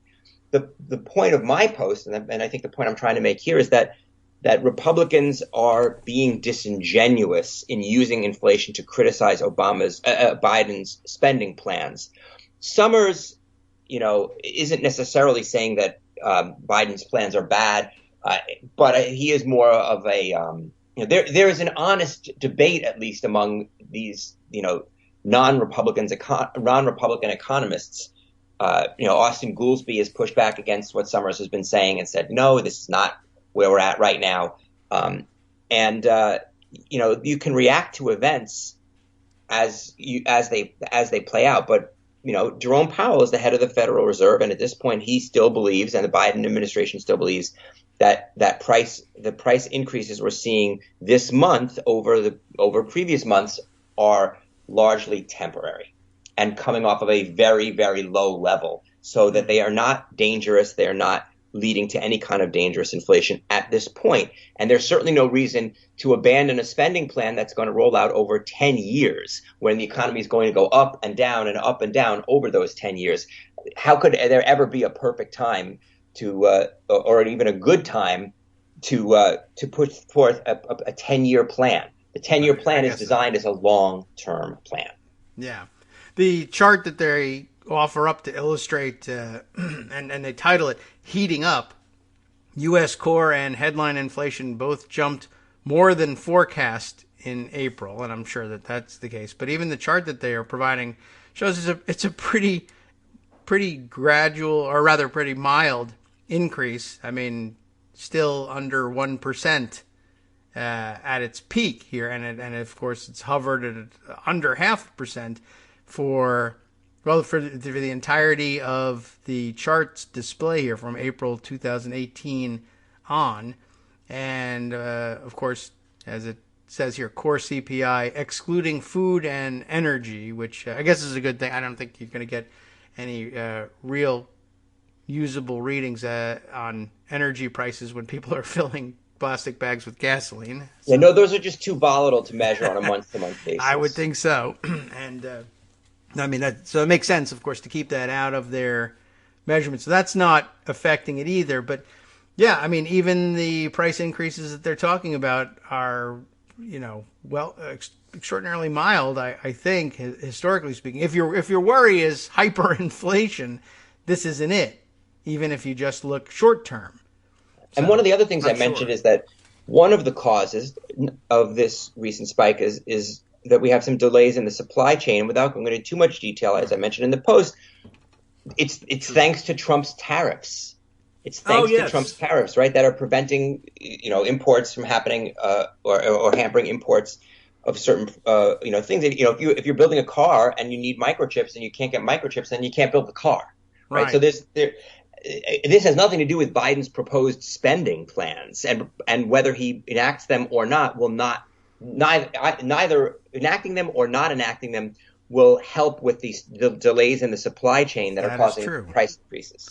The point of my post, and I think the point I'm trying to make here, is that Republicans are being disingenuous in using inflation to criticize Biden's spending plans. Summers, isn't necessarily saying that Biden's plans are bad, but he is more of a there is an honest debate, at least among these non-Republican economists. Austin Goolsbee has pushed back against what Summers has been saying and said, no, this is not where we're at right now. You can react to events as they play out. But, Jerome Powell is the head of the Federal Reserve. And at this point, he still believes, and the Biden administration still believes, that the price increases we're seeing this month over previous months are largely temporary and coming off of a very, very low level, so that they are not dangerous. They are not leading to any kind of dangerous inflation at this point. And there's certainly no reason to abandon a spending plan that's going to roll out over 10 years when the economy is going to go up and down over those 10 years. How could there ever be a perfect time or even a good time to put forth a 10-year plan? The 10-year plan is designed as a long-term plan. Yeah. The chart that they offer up to illustrate, and they title it Heating Up, U.S. core and headline inflation both jumped more than forecast in April, and I'm sure that that's the case. But even the chart that they are providing shows it's a pretty gradual, or rather pretty mild increase. I mean, still under 1% at its peak here, and of course it's hovered at under 0.5% for the entirety of the charts display here from April 2018 on. And, of course, as it says here, core CPI, excluding food and energy, which I guess is a good thing. I don't think you're going to get any real usable readings on energy prices when people are filling plastic bags with gasoline. So, yeah, no, those are just too volatile to measure on a month-to-month basis. I would think so. And so it makes sense, of course, to keep that out of their measurements. So that's not affecting it either. But yeah, I mean, even the price increases that they're talking about are, extraordinarily mild. I think, historically speaking, if your worry is hyperinflation, this isn't it. Even if you just look short term. And one of the other things I mentioned is that one of the causes of this recent spike is that we have some delays in the supply chain. Without going into too much detail, as I mentioned in the post, it's thanks to Trump's tariffs. It's thanks to Trump's tariffs, right, that are preventing imports from happening or hampering imports of certain things. If you're building a car and you need microchips and you can't get microchips, then you can't build the car, right? So this has nothing to do with Biden's proposed spending plans, and whether he enacts them or not will not. Neither enacting them or not enacting them will help with the delays in the supply chain that are causing price increases.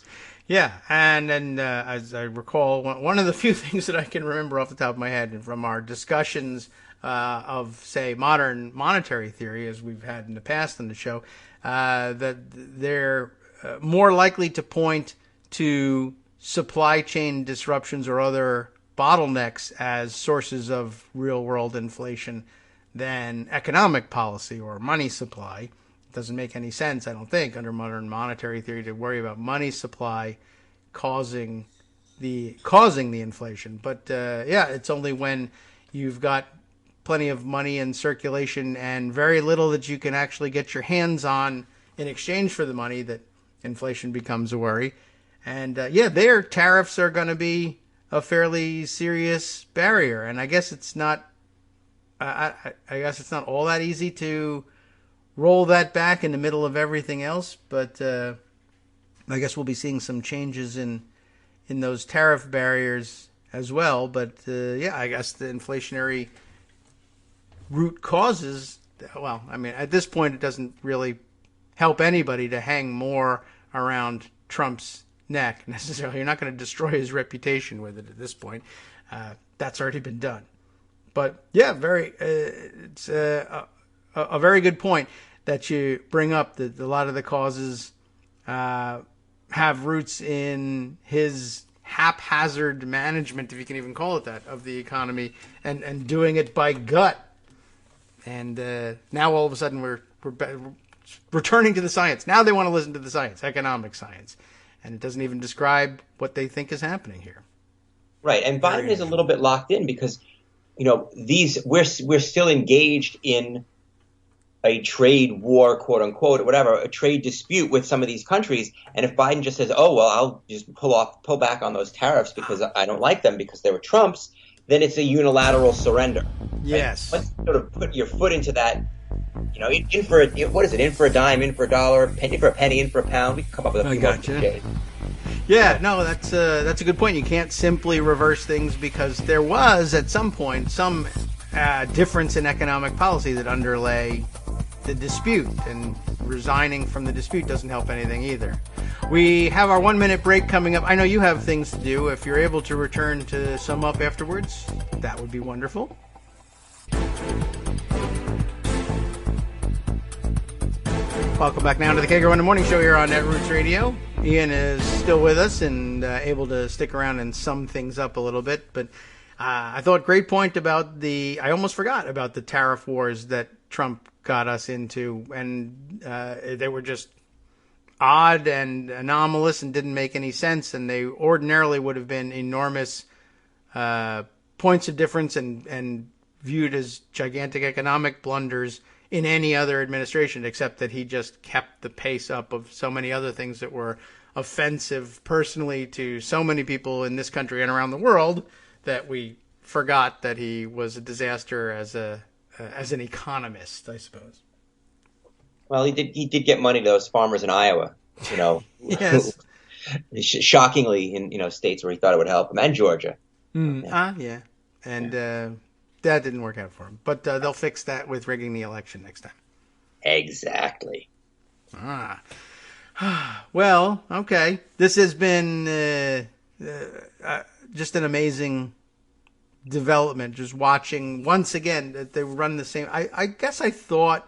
Yeah, and then as I recall, one of the few things that I can remember off the top of my head from our discussions of, say, modern monetary theory, as we've had in the past on the show, that they're more likely to point to supply chain disruptions or other bottlenecks as sources of real-world inflation than economic policy or money supply. It doesn't make any sense, I don't think, under modern monetary theory to worry about money supply causing the inflation. But yeah, it's only when you've got plenty of money in circulation and very little that you can actually get your hands on in exchange for the money that inflation becomes a worry. And yeah, their tariffs are going to be a fairly serious barrier. And I guess it's not. I guess it's not all that easy to roll that back in the middle of everything else. But I guess we'll be seeing some changes in those tariff barriers as well. But yeah, I guess the inflationary root causes. Well, I mean, at this point, it doesn't really help anybody to hang more around Trump's neck necessarily. You're not going to destroy his reputation with it at this point. That's already been done. But yeah, it's a very good point that you bring up, that a lot of the causes have roots in his haphazard management, if you can even call it that, of the economy, and doing it by gut. And now all of a sudden we're returning to the science. Now they want to listen to the science, economic science. And it doesn't even describe what they think is happening here. Right. And Biden is a little bit locked in because, you know, we're still engaged in a trade war, quote unquote, or whatever, a trade dispute with some of these countries. And if Biden just says, oh, well, I'll just pull back on those tariffs because I don't like them because they were Trump's, then it's a unilateral surrender. Yes. Right? Let's sort of put your foot into that, you know, in for what is it? In for a dime, in for a dollar, penny for a penny, in for a pound. We can come up with a few more cliches. Yeah, no, that's a good point. You can't simply reverse things because there was at some point some difference in economic policy that underlay the dispute, and resigning from the dispute doesn't help anything either. We have our 1 minute break coming up. I know you have things to do. If you're able to return to sum up afterwards, that would be wonderful. Welcome back now to the Kagro in the Morning Show here on Netroots Radio. Ian is still with us and able to stick around and sum things up a little bit. But I thought great point about I almost forgot about the tariff wars that Trump got us into. And they were just odd and anomalous and didn't make any sense. And they ordinarily would have been enormous points of difference and viewed as gigantic economic blunders in any other administration, except that he just kept the pace up of so many other things that were offensive personally to so many people in this country and around the world that we forgot that he was a disaster as an economist, I suppose. Well, he did get money to those farmers in Iowa, you know. Yes. Shockingly in states where he thought it would help him, and Georgia. Yeah. And that didn't work out for him. But they'll fix that with rigging the election next time. Exactly. Well, okay. This has been just an amazing development. Just watching once again that they run the same. I guess I thought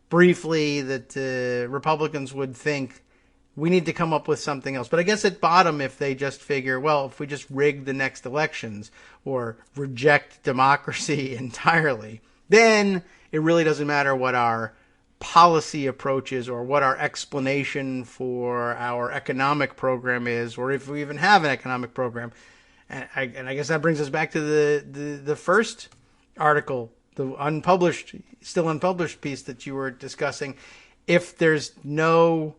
briefly that Republicans would think we need to come up with something else. But I guess at bottom, if they just figure, well, if we just rig the next elections or reject democracy entirely, then it really doesn't matter what our policy approach is or what our explanation for our economic program is, or if we even have an economic program. And I guess that brings us back to the first article, the still unpublished piece that you were discussing. If there's no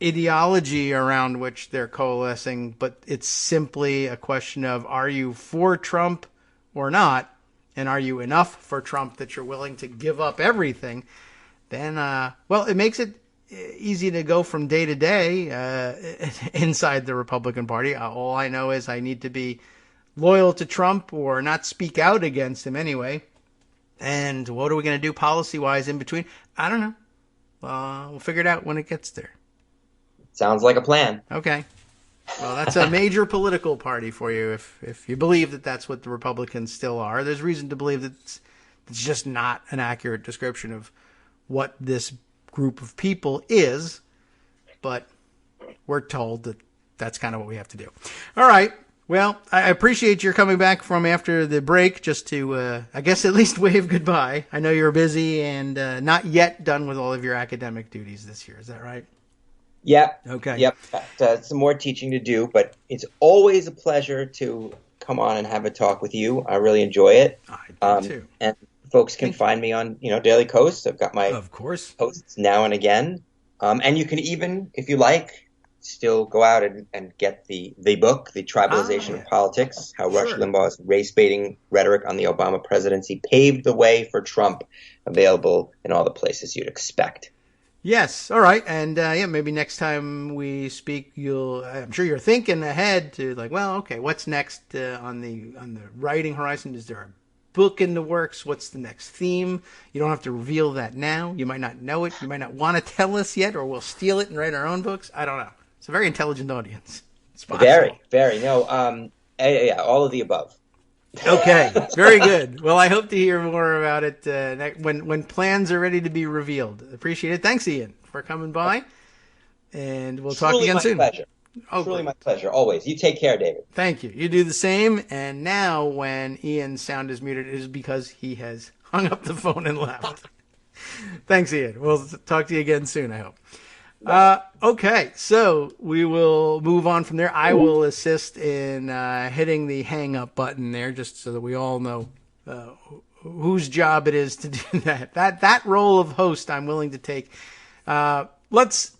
ideology around which they're coalescing, but it's simply a question of, are you for Trump or not? And are you enough for Trump that you're willing to give up everything? Then, well, it makes it easy to go from day to day inside the Republican Party. All I know is I need to be loyal to Trump or not speak out against him anyway. And what are we going to do policy-wise in between? I don't know. We'll figure it out when it gets there. Sounds like a plan. Okay. Well, that's a major political party for you. If you believe that that's what the Republicans still are, there's reason to believe that it's just not an accurate description of what this group of people is. But we're told that that's kind of what we have to do. All right. Well, I appreciate your coming back from after the break just to, I guess, at least wave goodbye. I know you're busy and not yet done with all of your academic duties this year. Is that right? Yep. Okay. Yep. Some more teaching to do, but it's always a pleasure to come on and have a talk with you. I really enjoy it. I do too. And folks can find me on, Daily Kos. I've got my Of course. posts now and again. And you can even, if you like, still go out and get the book, The Tribalization of Politics, How Rush Limbaugh's Race-Baiting Rhetoric on the Obama Presidency Paved the Way for Trump, available in all the places you'd expect. Yes. All right. And maybe next time we speak, I'm sure you're thinking ahead to like, well, okay, what's next on the writing horizon? Is there a book in the works? What's the next theme? You don't have to reveal that now. You might not know it. You might not want to tell us yet, or we'll steal it and write our own books. I don't know. It's a very intelligent audience. It's possible. Very. No, yeah, all of the above. Okay, very good. Well, I hope to hear more about it when plans are ready to be revealed. Appreciate it. Thanks, Ian, for coming by, and we'll talk again soon. Pleasure. Truly my pleasure, always. You take care, David. Thank you. You do the same. And now when Ian's sound is muted, it is because he has hung up the phone and left. Thanks, Ian. We'll talk to you again soon, I hope. Okay, so we will move on from there. I will assist in hitting the hang up button there, just so that we all know whose job it is to do that. That role of host I'm willing to take. Let's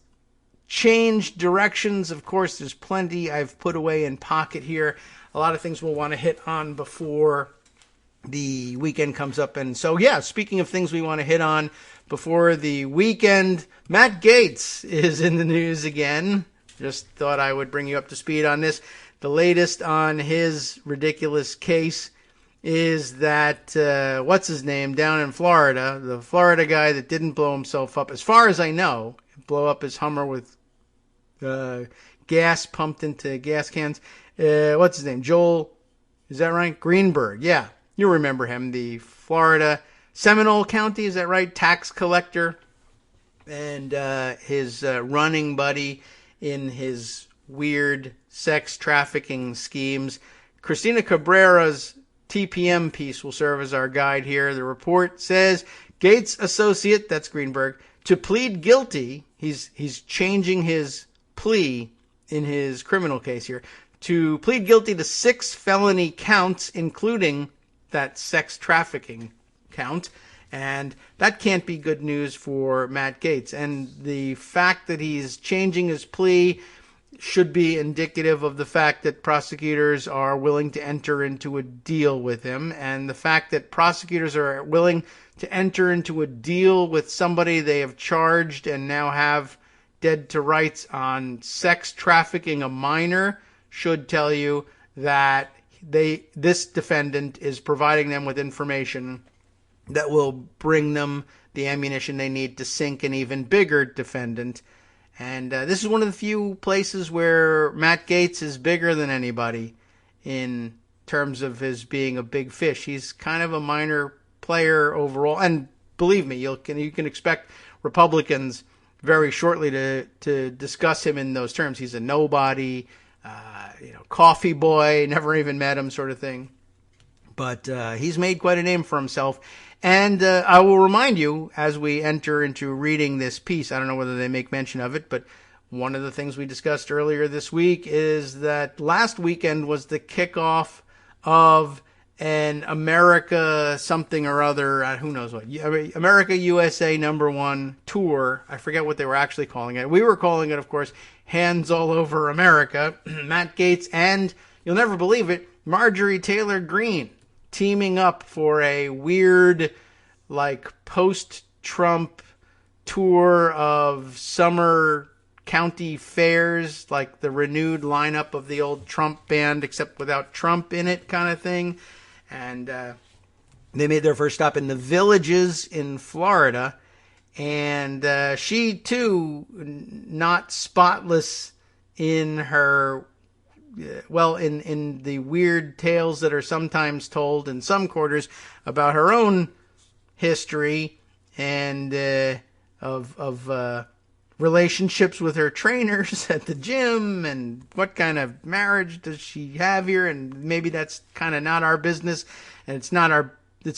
change directions. Of course, there's plenty I've put away in pocket here. A lot of things we'll want to hit on before the weekend comes up. And so, speaking of things we want to hit on before the weekend, Matt Gaetz is in the news again. Just thought I would bring you up to speed on this. The latest on his ridiculous case is that, what's his name, down in Florida, the Florida guy that didn't blow himself up, as far as I know, blow up his Hummer with gas pumped into gas cans. What's his name? Joel, is that right? Greenberg, yeah. You remember him, the Florida Seminole County, is that right? Tax collector. And his running buddy in his weird sex trafficking schemes. Christina Cabrera's TPM piece will serve as our guide here. The report says Gaetz' associate, that's Greenberg, to plead guilty. He's changing his plea in his criminal case here to plead guilty to 6 felony counts, including that sex trafficking count. And that can't be good news for Matt Gaetz. And the fact that he's changing his plea should be indicative of the fact that prosecutors are willing to enter into a deal with him. And the fact that prosecutors are willing to enter into a deal with somebody they have charged and now have dead to rights on sex trafficking a minor should tell you that this defendant is providing them with information that will bring them the ammunition they need to sink an even bigger defendant. And this is one of the few places where Matt Gaetz is bigger than anybody in terms of his being a big fish. He's kind of a minor player overall. And believe me, you can expect Republicans very shortly to discuss him in those terms. He's a nobody, coffee boy, never even met him sort of thing. But he's made quite a name for himself. And I will remind you, as we enter into reading this piece, I don't know whether they make mention of it, but one of the things we discussed earlier this week is that last weekend was the kickoff of an America something or other, who knows what, America USA #1 tour. I forget what they were actually calling it. We were calling it, of course, Hands All Over America. Matt Gaetz and, you'll never believe it, Marjorie Taylor Greene teaming up for a weird, post-Trump tour of summer county fairs, like the renewed lineup of the old Trump band, except without Trump in it kind of thing. And they made their first stop in the Villages in Florida. And she, too, not spotless in her, well, in the weird tales that are sometimes told in some quarters about her own history and of relationships with her trainers at the gym, and what kind of marriage does she have here, and maybe that's kind of not our business, and it's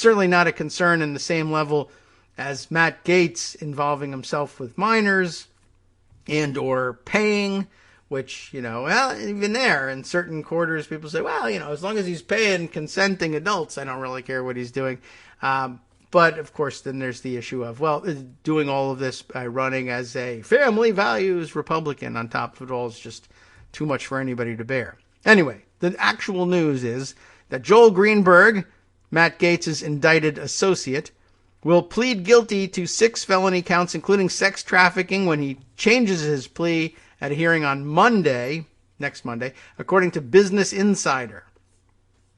certainly not a concern in the same level as Matt Gaetz involving himself with minors and or paying, which, well, even there in certain quarters people say, well, as long as he's paying consenting adults, I don't really care what he's doing. But of course, then there's the issue of, well, doing all of this by running as a family values Republican on top of it all is just too much for anybody to bear. Anyway, the actual news is that Joel Greenberg, Matt Gaetz's indicted associate, will plead guilty to 6 felony counts, including sex trafficking, when he changes his plea at a hearing on next Monday, according to Business Insider.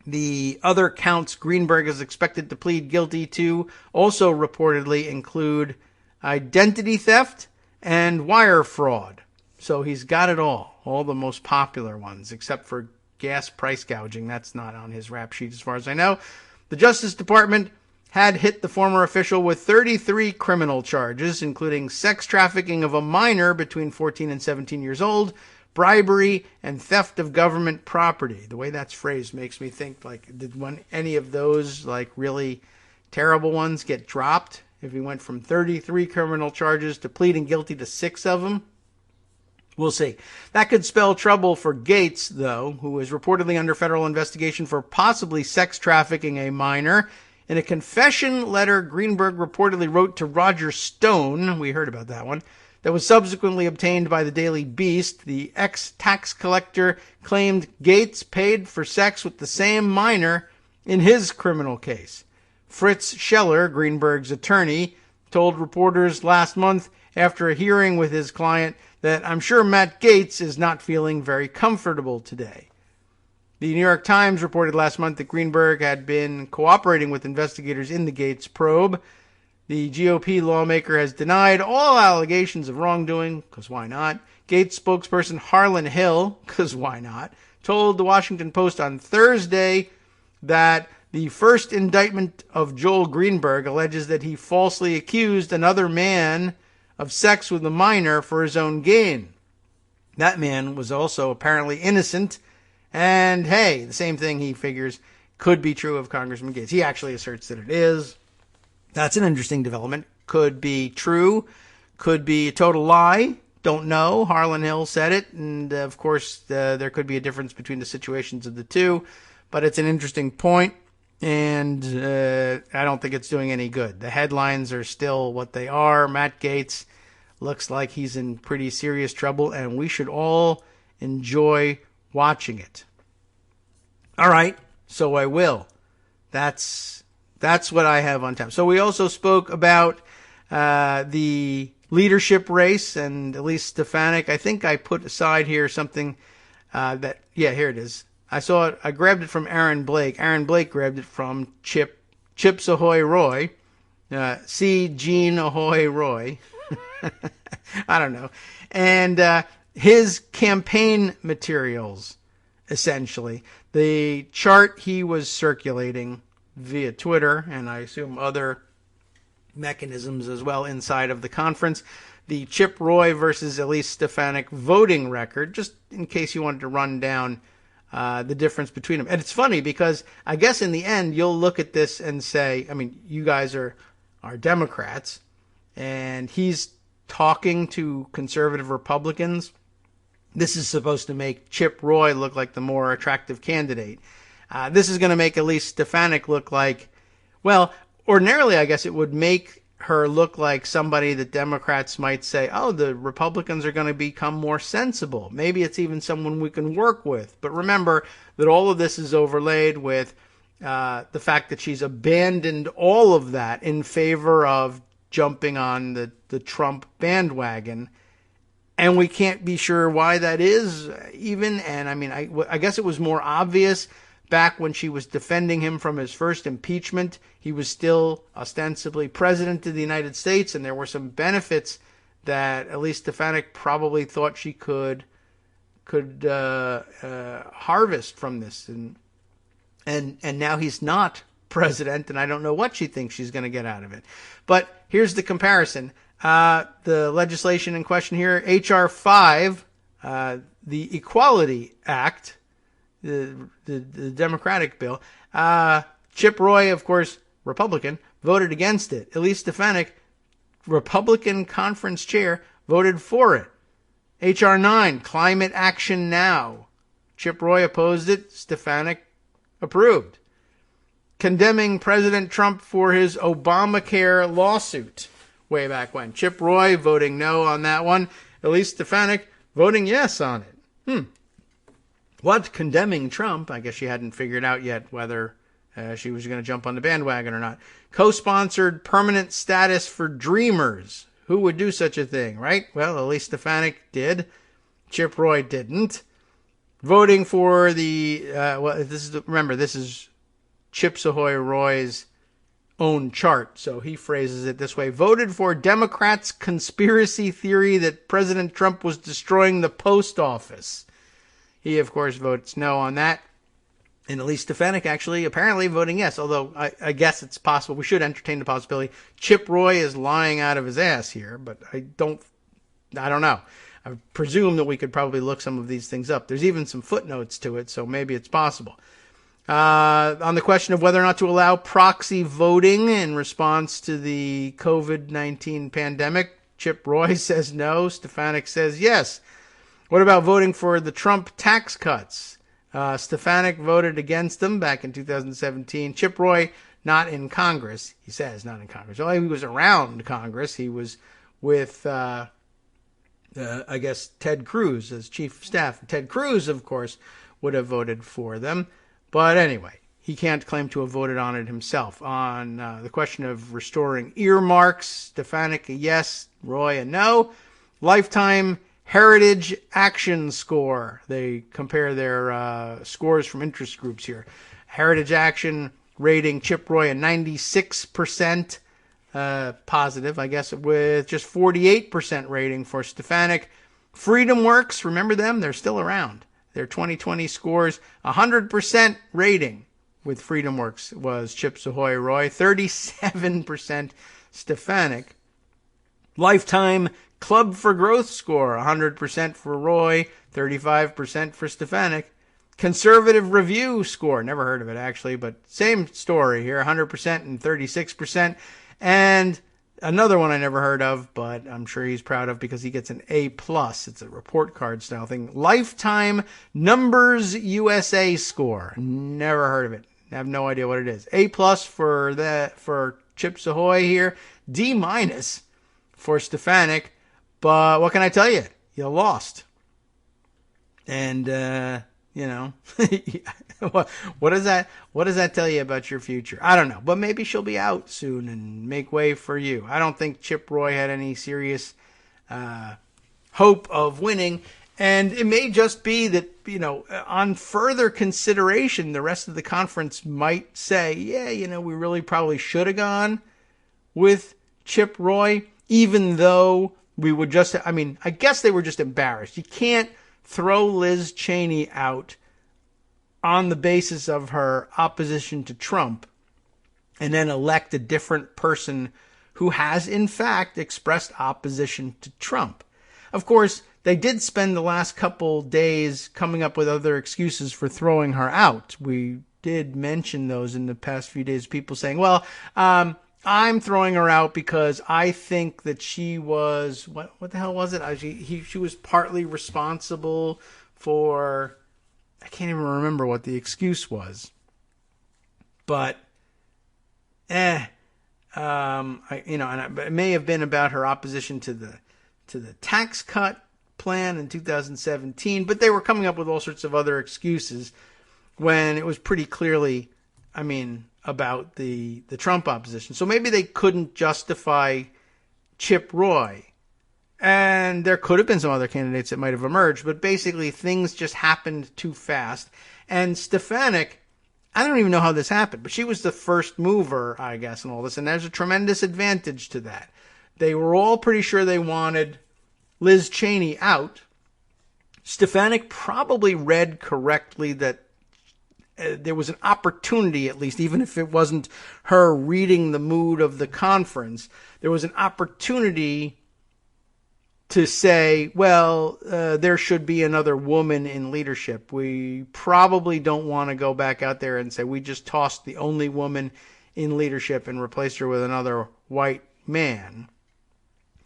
The other counts Greenberg is expected to plead guilty to also reportedly include identity theft and wire fraud. So he's got it all the most popular ones, except for gas price gouging. That's not on his rap sheet as far as I know. The Justice Department had hit the former official with 33 criminal charges, including sex trafficking of a minor between 14 and 17 years old, bribery, and theft of government property. The way that's phrased makes me think, did any of those, really terrible ones get dropped? If he went from 33 criminal charges to pleading guilty to 6 of them? We'll see. That could spell trouble for Gaetz, though, who is reportedly under federal investigation for possibly sex trafficking a minor. In a confession letter Greenberg reportedly wrote to Roger Stone, we heard about that one, that was subsequently obtained by the Daily Beast, the ex-tax collector claimed Gaetz paid for sex with the same minor in his criminal case. Fritz Scheller, Greenberg's attorney, told reporters last month after a hearing with his client that I'm sure Matt Gaetz is not feeling very comfortable today. The New York Times reported last month that Greenberg had been cooperating with investigators in the Gaetz probe. The GOP lawmaker has denied all allegations of wrongdoing, because why not? Gaetz spokesperson Harlan Hill, because why not, told the Washington Post on Thursday that the first indictment of Joel Greenberg alleges that he falsely accused another man of sex with a minor for his own gain. That man was also apparently innocent, and hey, the same thing he figures could be true of Congressman Gaetz. He actually asserts that it is. That's an interesting development. Could be true, could be a total lie. Don't know. Harlan Hill said it, and of course there could be a difference between the situations of the two, but it's an interesting point, and I don't think it's doing any good. The headlines are still what they are. Matt Gaetz looks like he's in pretty serious trouble, and we should all enjoy watching it. All right, so I will. That's what I have on tap. So we also spoke about the leadership race and Elise Stefanik. I think I put aside here something here it is. I saw it. I grabbed it from Aaron Blake. Aaron Blake grabbed it from Chips Ahoy Roy. C. Gene Ahoy Roy. I don't know. And his campaign materials, essentially. The chart he was circulating via Twitter, and I assume other mechanisms as well inside of the conference, the Chip Roy versus Elise Stefanik voting record, just in case you wanted to run down the difference between them. And it's funny because I guess in the end you'll look at this and say, I mean, you guys are Democrats, and he's talking to conservative Republicans. This is supposed to make Chip Roy look like the more attractive candidate. This is going to make Elise Stefanik look like, well, ordinarily I guess it would make her look like somebody that Democrats might say, oh, the Republicans are going to become more sensible. Maybe it's even someone we can work with. But remember that all of this is overlaid with the fact that she's abandoned all of that in favor of jumping on the Trump bandwagon. And we can't be sure why that is even. And I mean, I guess it was more obvious back when she was defending him from his first impeachment. He was still ostensibly president of the United States, and there were some benefits that Elise Stefanik probably thought she could harvest from this. And now he's not president, and I don't know what she thinks she's going to get out of it. But here's the comparison. The legislation in question here, H.R. 5, the Equality Act, the Democratic bill. Chip Roy, of course, Republican, voted against it. Elise Stefanik, Republican conference chair, voted for it. H.R. 9, Climate Action Now. Chip Roy opposed it. Stefanik approved. Condemning President Trump for his Obamacare lawsuit way back when. Chip Roy voting no on that one. Elise Stefanik voting yes on it. What? Condemning Trump? I guess she hadn't figured out yet whether she was going to jump on the bandwagon or not. Co-sponsored permanent status for Dreamers. Who would do such a thing, right? Well, Elise Stefanik did. Chip Roy didn't. Voting for the, remember, this is Chips Ahoy Roy's own chart, so he phrases it this way. Voted for Democrats' conspiracy theory that President Trump was destroying the post office. He, of course, votes no on that. And Elise Stefanik actually apparently voting yes, although I guess it's possible. We should entertain the possibility. Chip Roy is lying out of his ass here, but I don't know. I presume that we could probably look some of these things up. There's even some footnotes to it, so maybe it's possible. On the question of whether or not to allow proxy voting in response to the COVID-19 pandemic, Chip Roy says no. Stefanik says yes. What about voting for the Trump tax cuts? Stefanik voted against them back in 2017. Chip Roy, not in Congress. He says not in Congress. Well, he was around Congress. He was with, I guess, Ted Cruz as chief of staff. Ted Cruz, of course, would have voted for them. But anyway, he can't claim to have voted on it himself. On the question of restoring earmarks, Stefanik a yes, Roy a no. Lifetime Heritage Action Score. They compare their scores from interest groups here. Heritage Action rating Chip Roy a 96% positive, I guess, with just 48% rating for Stefanik. FreedomWorks, remember them? They're still around. Their 2020 scores, 100% rating with FreedomWorks was Chips Ahoy Roy, 37% Stefanik. Lifetime Club for Growth score, 100% for Roy, 35% for Stefanik. Conservative Review score, never heard of it actually, but same story here, 100% and 36%. And another one I never heard of, but I'm sure he's proud of because he gets an A+. It's a report card style thing. Lifetime Numbers USA score, never heard of it. I have no idea what it is. A+ for Chips Ahoy here. D- for Stefanik. But what can I tell you? You lost. And, what does that tell you about your future? I don't know. But maybe she'll be out soon and make way for you. I don't think Chip Roy had any serious hope of winning. And it may just be that, on further consideration, the rest of the conference might say, yeah, we really probably should have gone with Chip Roy, even though we would just, I guess they were just embarrassed. You can't throw Liz Cheney out on the basis of her opposition to Trump and then elect a different person who has, in fact, expressed opposition to Trump. Of course, they did spend the last couple days coming up with other excuses for throwing her out. We did mention those in the past few days, people saying, well, I'm throwing her out because I think that she was, what the hell was it? She was partly responsible for, I can't even remember what the excuse was. But, it may have been about her opposition to the tax cut plan in 2017, but they were coming up with all sorts of other excuses when it was pretty clearly, about the Trump opposition. So maybe they couldn't justify Chip Roy. And there could have been some other candidates that might have emerged, but basically things just happened too fast. And Stefanik I don't even know how this happened, but she was the first mover, I guess, in all this. And there's a tremendous advantage to that. They were all pretty sure they wanted Liz Cheney out. Stefanik probably read correctly that there was an opportunity, at least, even if it wasn't her reading the mood of the conference, there was an opportunity to say, well, there should be another woman in leadership. We probably don't want to go back out there and say we just tossed the only woman in leadership and replaced her with another white man.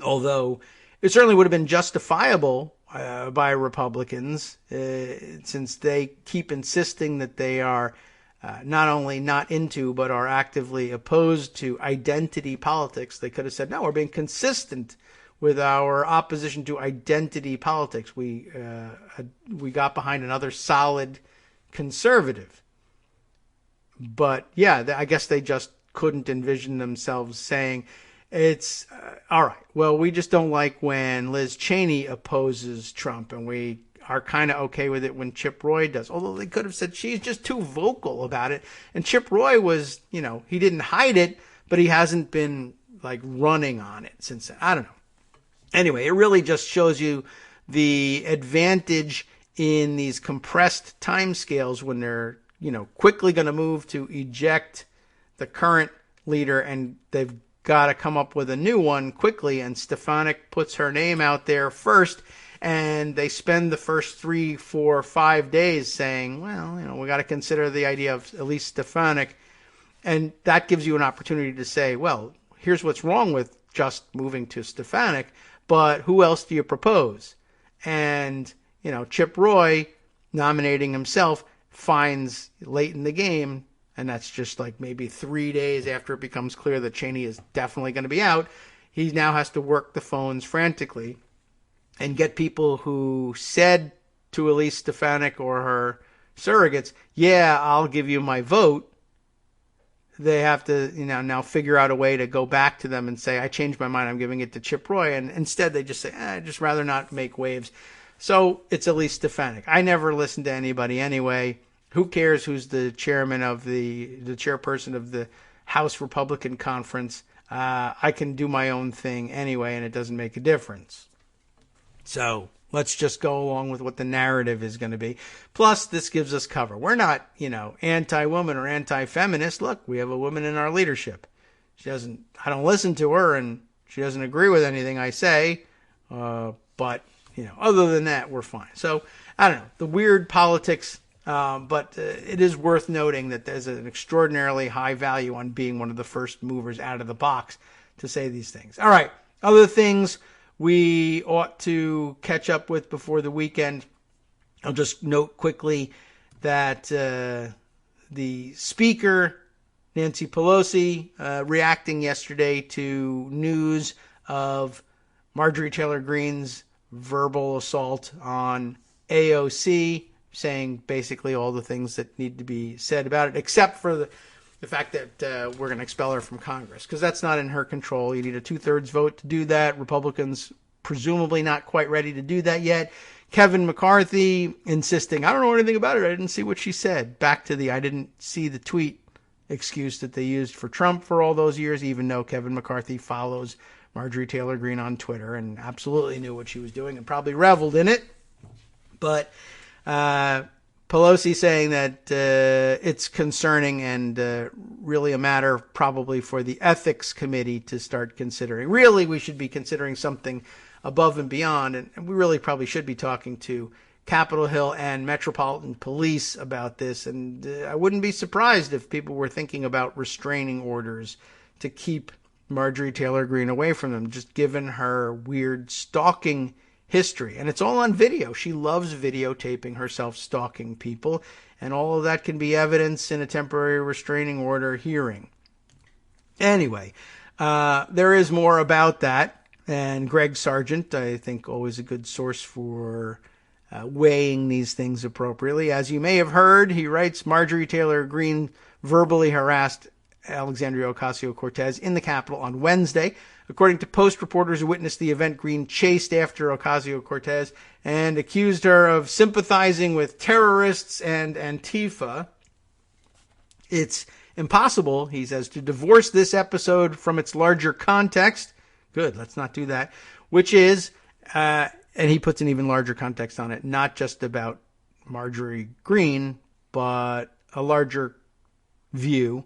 Although it certainly would have been justifiable by Republicans, since they keep insisting that they are not only not into, but are actively opposed to identity politics. They could have said, no, we're being consistent with our opposition to identity politics. We got behind another solid conservative. But yeah, I guess they just couldn't envision themselves saying, it's all right. Well, we just don't like when Liz Cheney opposes Trump, and we are kind of okay with it when Chip Roy does. Although they could have said she's just too vocal about it. And Chip Roy was, he didn't hide it, but he hasn't been like running on it since then. I don't know. Anyway, it really just shows you the advantage in these compressed timescales when they're, quickly going to move to eject the current leader, and they've got to come up with a new one quickly. And Stefanik puts her name out there first, and they spend the first 3, 4, 5 days saying, well, we got to consider the idea of at least Stefanik. And that gives you an opportunity to say, well, here's what's wrong with just moving to Stefanik, but who else do you propose? And, Chip Roy nominating himself finds late in the game, and that's just like maybe 3 days after it becomes clear that Cheney is definitely going to be out, he now has to work the phones frantically and get people who said to Elise Stefanik or her surrogates, yeah, I'll give you my vote. They have to, now figure out a way to go back to them and say, I changed my mind, I'm giving it to Chip Roy. And instead they just say, I'd just rather not make waves. So it's Elise Stefanik. I never listen to anybody anyway. Who cares who's the chairman of the chairperson of the House Republican Conference? I can do my own thing anyway, and it doesn't make a difference. So let's just go along with what the narrative is going to be. Plus, this gives us cover. We're not, anti-woman or anti-feminist. Look, we have a woman in our leadership. I don't listen to her, and she doesn't agree with anything I say. But, other than that, we're fine. So, I don't know, the weird politics, but it is worth noting that there's an extraordinarily high value on being one of the first movers out of the box to say these things. All right, other things we ought to catch up with before the weekend. I'll just note quickly that the Speaker, Nancy Pelosi, reacting yesterday to news of Marjorie Taylor Greene's verbal assault on AOC, saying basically all the things that need to be said about it, except for the fact that we're going to expel her from Congress, because that's not in her control. You need a 2/3 vote to do that. Republicans presumably not quite ready to do that yet. Kevin McCarthy insisting, I don't know anything about it. I didn't see what she said. Back to the I didn't see the tweet excuse that they used for Trump for all those years, even though Kevin McCarthy follows Marjorie Taylor Greene on Twitter and absolutely knew what she was doing and probably reveled in it. But Pelosi saying that it's concerning and really a matter probably for the Ethics Committee to start considering. Really, we should be considering something above and beyond, and we really probably should be talking to Capitol Hill and Metropolitan Police about this. And I wouldn't be surprised if people were thinking about restraining orders to keep Marjorie Taylor Greene away from them, just given her weird stalking history. And it's all on video. She loves videotaping herself stalking people, and all of that can be evidence in a temporary restraining order hearing. Anyway, there is more about that. And Greg Sargent, I think, always a good source for weighing these things appropriately. As you may have heard, he writes, Marjorie Taylor Greene verbally harassed Alexandria Ocasio-Cortez in the Capitol on Wednesday. According to Post reporters who witnessed the event, Greene chased after Ocasio-Cortez and accused her of sympathizing with terrorists and Antifa. It's impossible, he says, to divorce this episode from its larger context. Good, let's not do that. Which is, and he puts an even larger context on it, not just about Marjorie Greene, but a larger view.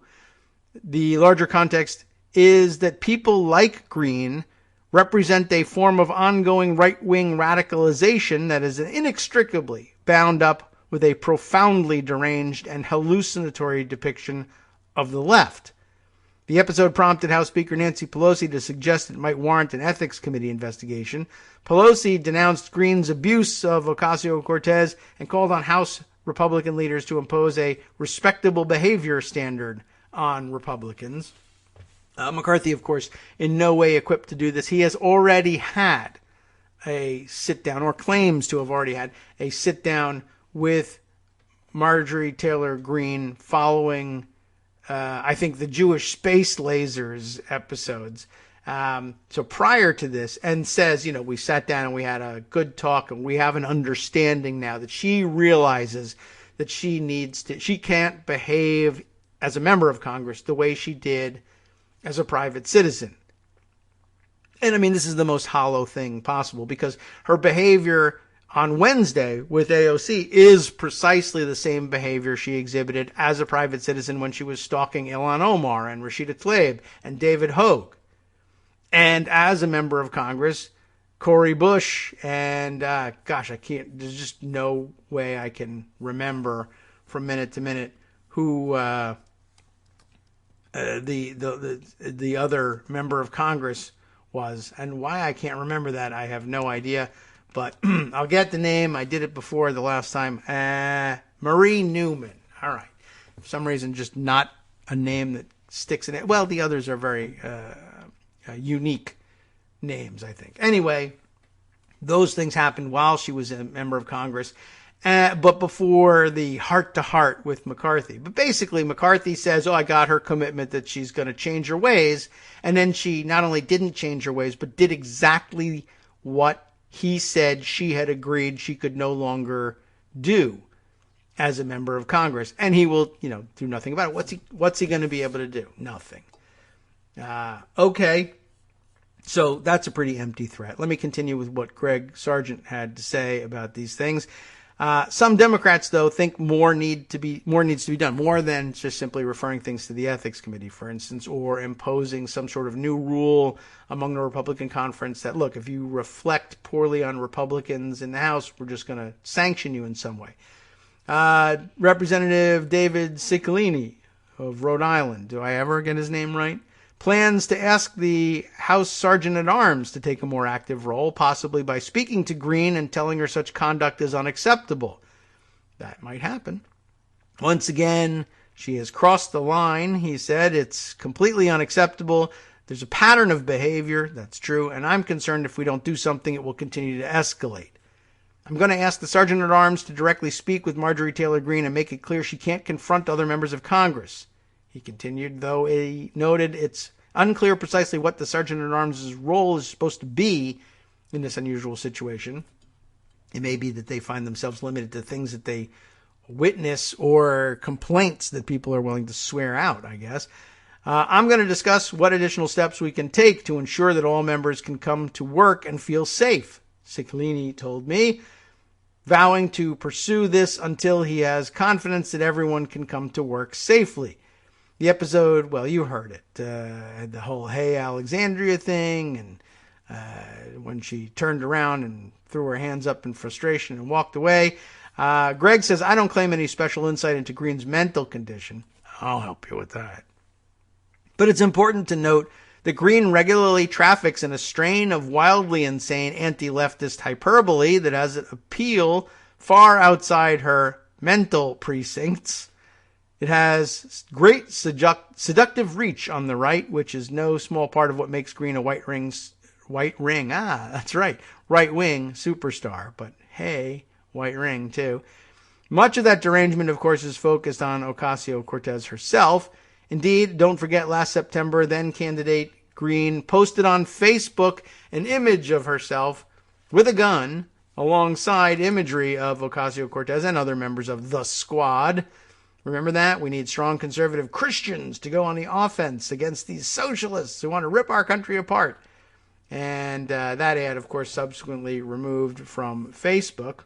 The larger context is that people like Greene represent a form of ongoing right-wing radicalization that is inextricably bound up with a profoundly deranged and hallucinatory depiction of the left. The episode prompted House Speaker Nancy Pelosi to suggest it might warrant an ethics committee investigation. Pelosi denounced Greene's abuse of Ocasio-Cortez and called on House Republican leaders to impose a respectable behavior standard on Republicans. McCarthy, of course, in no way equipped to do this. He has already had a sit-down, or claims to have already had a sit-down with Marjorie Taylor Greene following, I think, the Jewish space lasers episodes. So prior to this, and says, we sat down and we had a good talk and we have an understanding now that she realizes that she can't behave as a member of Congress the way she did as a private citizen. And I mean, this is the most hollow thing possible, because her behavior on Wednesday with AOC is precisely the same behavior she exhibited as a private citizen when she was stalking Ilhan Omar and Rashida Tlaib and David Hogue. And as a member of Congress, Cori Bush and, there's just no way I can remember from minute to minute who the other member of Congress was. And why I can't remember that, I have no idea. But I'll get the name. I did it before the last time. Marie Newman. All right. For some reason, just not a name that sticks in it. Well, the others are very unique names, I think. Anyway, those things happened while she was a member of Congress, but before the heart-to-heart with McCarthy. But basically, McCarthy says, I got her commitment that she's going to change her ways. And then she not only didn't change her ways, but did exactly what he said she had agreed she could no longer do as a member of Congress. And he will, do nothing about it. What's he going to be able to do? Nothing. Okay. So that's a pretty empty threat. Let me continue with what Greg Sargent had to say about these things. Some Democrats, though, think more needs to be done, more than just simply referring things to the Ethics Committee, for instance, or imposing some sort of new rule among the Republican conference that, look, if you reflect poorly on Republicans in the House, we're just going to sanction you in some way. Representative David Cicilline of Rhode Island, do I ever get his name right? Plans to ask the House Sergeant-at-Arms to take a more active role, possibly by speaking to Greene and telling her such conduct is unacceptable. That might happen. Once again, she has crossed the line, he said. It's completely unacceptable. There's a pattern of behavior, that's true, and I'm concerned if we don't do something, it will continue to escalate. I'm going to ask the Sergeant-at-Arms to directly speak with Marjorie Taylor Greene and make it clear she can't confront other members of Congress. He continued, though he noted it's unclear precisely what the Sergeant-at-Arms' role is supposed to be in this unusual situation. It may be that they find themselves limited to things that they witness or complaints that people are willing to swear out, I guess. I'm going to discuss what additional steps we can take to ensure that all members can come to work and feel safe, Cicilline told me, vowing to pursue this until he has confidence that everyone can come to work safely. The episode, well, you heard it, the whole Hey Alexandria thing, and when she turned around and threw her hands up in frustration and walked away. Greg says, I don't claim any special insight into Greene's mental condition. I'll help you with that. But it's important to note that Greene regularly traffics in a strain of wildly insane anti-leftist hyperbole that has an appeal far outside her mental precincts. It has great seductive reach on the right, which is no small part of what makes Greene a right-wing superstar. But hey, white ring too. Much of that derangement, of course, is focused on Ocasio-Cortez herself. Indeed, don't forget last September, then candidate Greene posted on Facebook an image of herself with a gun alongside imagery of Ocasio-Cortez and other members of the squad. Remember that? We need strong conservative Christians to go on the offense against these socialists who want to rip our country apart. And that ad, of course, subsequently removed from Facebook.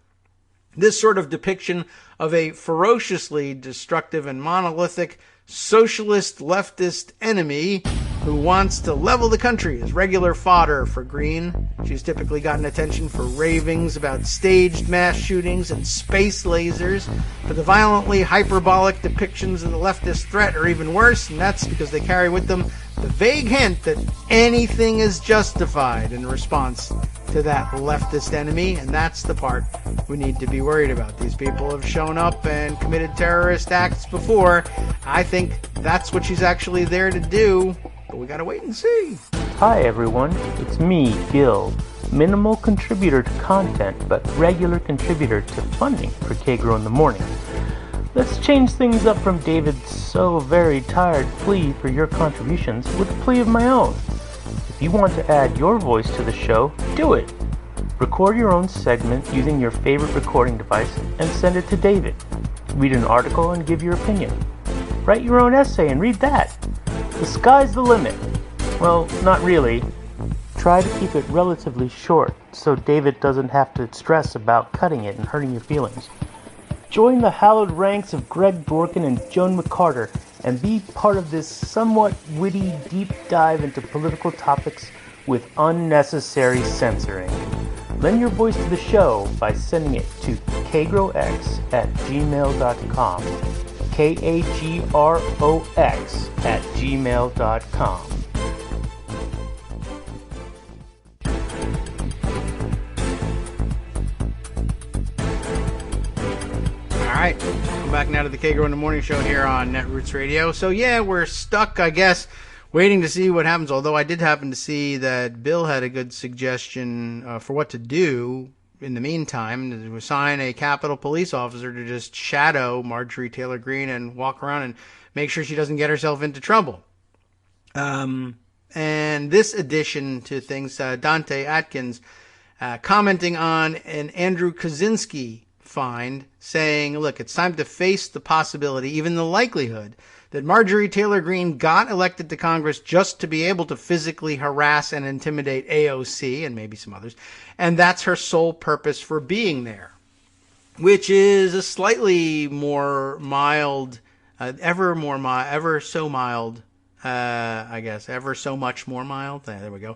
This sort of depiction of a ferociously destructive and monolithic socialist leftist enemy who wants to level the country is regular fodder for Green. She's typically gotten attention for ravings about staged mass shootings and space lasers, but the violently hyperbolic depictions of the leftist threat are even worse, and that's because they carry with them the vague hint that anything is justified in response to that leftist enemy, and that's the part we need to be worried about. These people have shown up and committed terrorist acts before. I think that's what she's actually there to do, but we gotta wait and see. Hi everyone, it's me, Gil. Minimal contributor to content, but regular contributor to funding for Kagro in the morning. Let's change things up from David's so very tired plea for your contributions with a plea of my own. If you want to add your voice to the show, do it. Record your own segment using your favorite recording device and send it to David. Read an article and give your opinion. Write your own essay and read that. The sky's the limit. Well, not really. Try to keep it relatively short so David doesn't have to stress about cutting it and hurting your feelings. Join the hallowed ranks of Greg Dworkin and Joan McCarter and be part of this somewhat witty deep dive into political topics with unnecessary censoring. Lend your voice to the show by sending it to kagrox@gmail.com. KAGROX@gmail.com. All right, welcome back now to the Kagro in the Morning Show here on Netroots Radio. So yeah, we're stuck, I guess, waiting to see what happens, although I did happen to see that Bill had a good suggestion for what to do in the meantime, to assign a Capitol police officer to just shadow Marjorie Taylor Greene and walk around and make sure she doesn't get herself into trouble. And this addition to things, Dante Atkins commenting on an Andrew Kaczynski find, saying, look, it's time to face the possibility, even the likelihood, that Marjorie Taylor Greene got elected to Congress just to be able to physically harass and intimidate AOC and maybe some others, and that's her sole purpose for being there, which is a slightly more mild, ever so much more mild, there we go,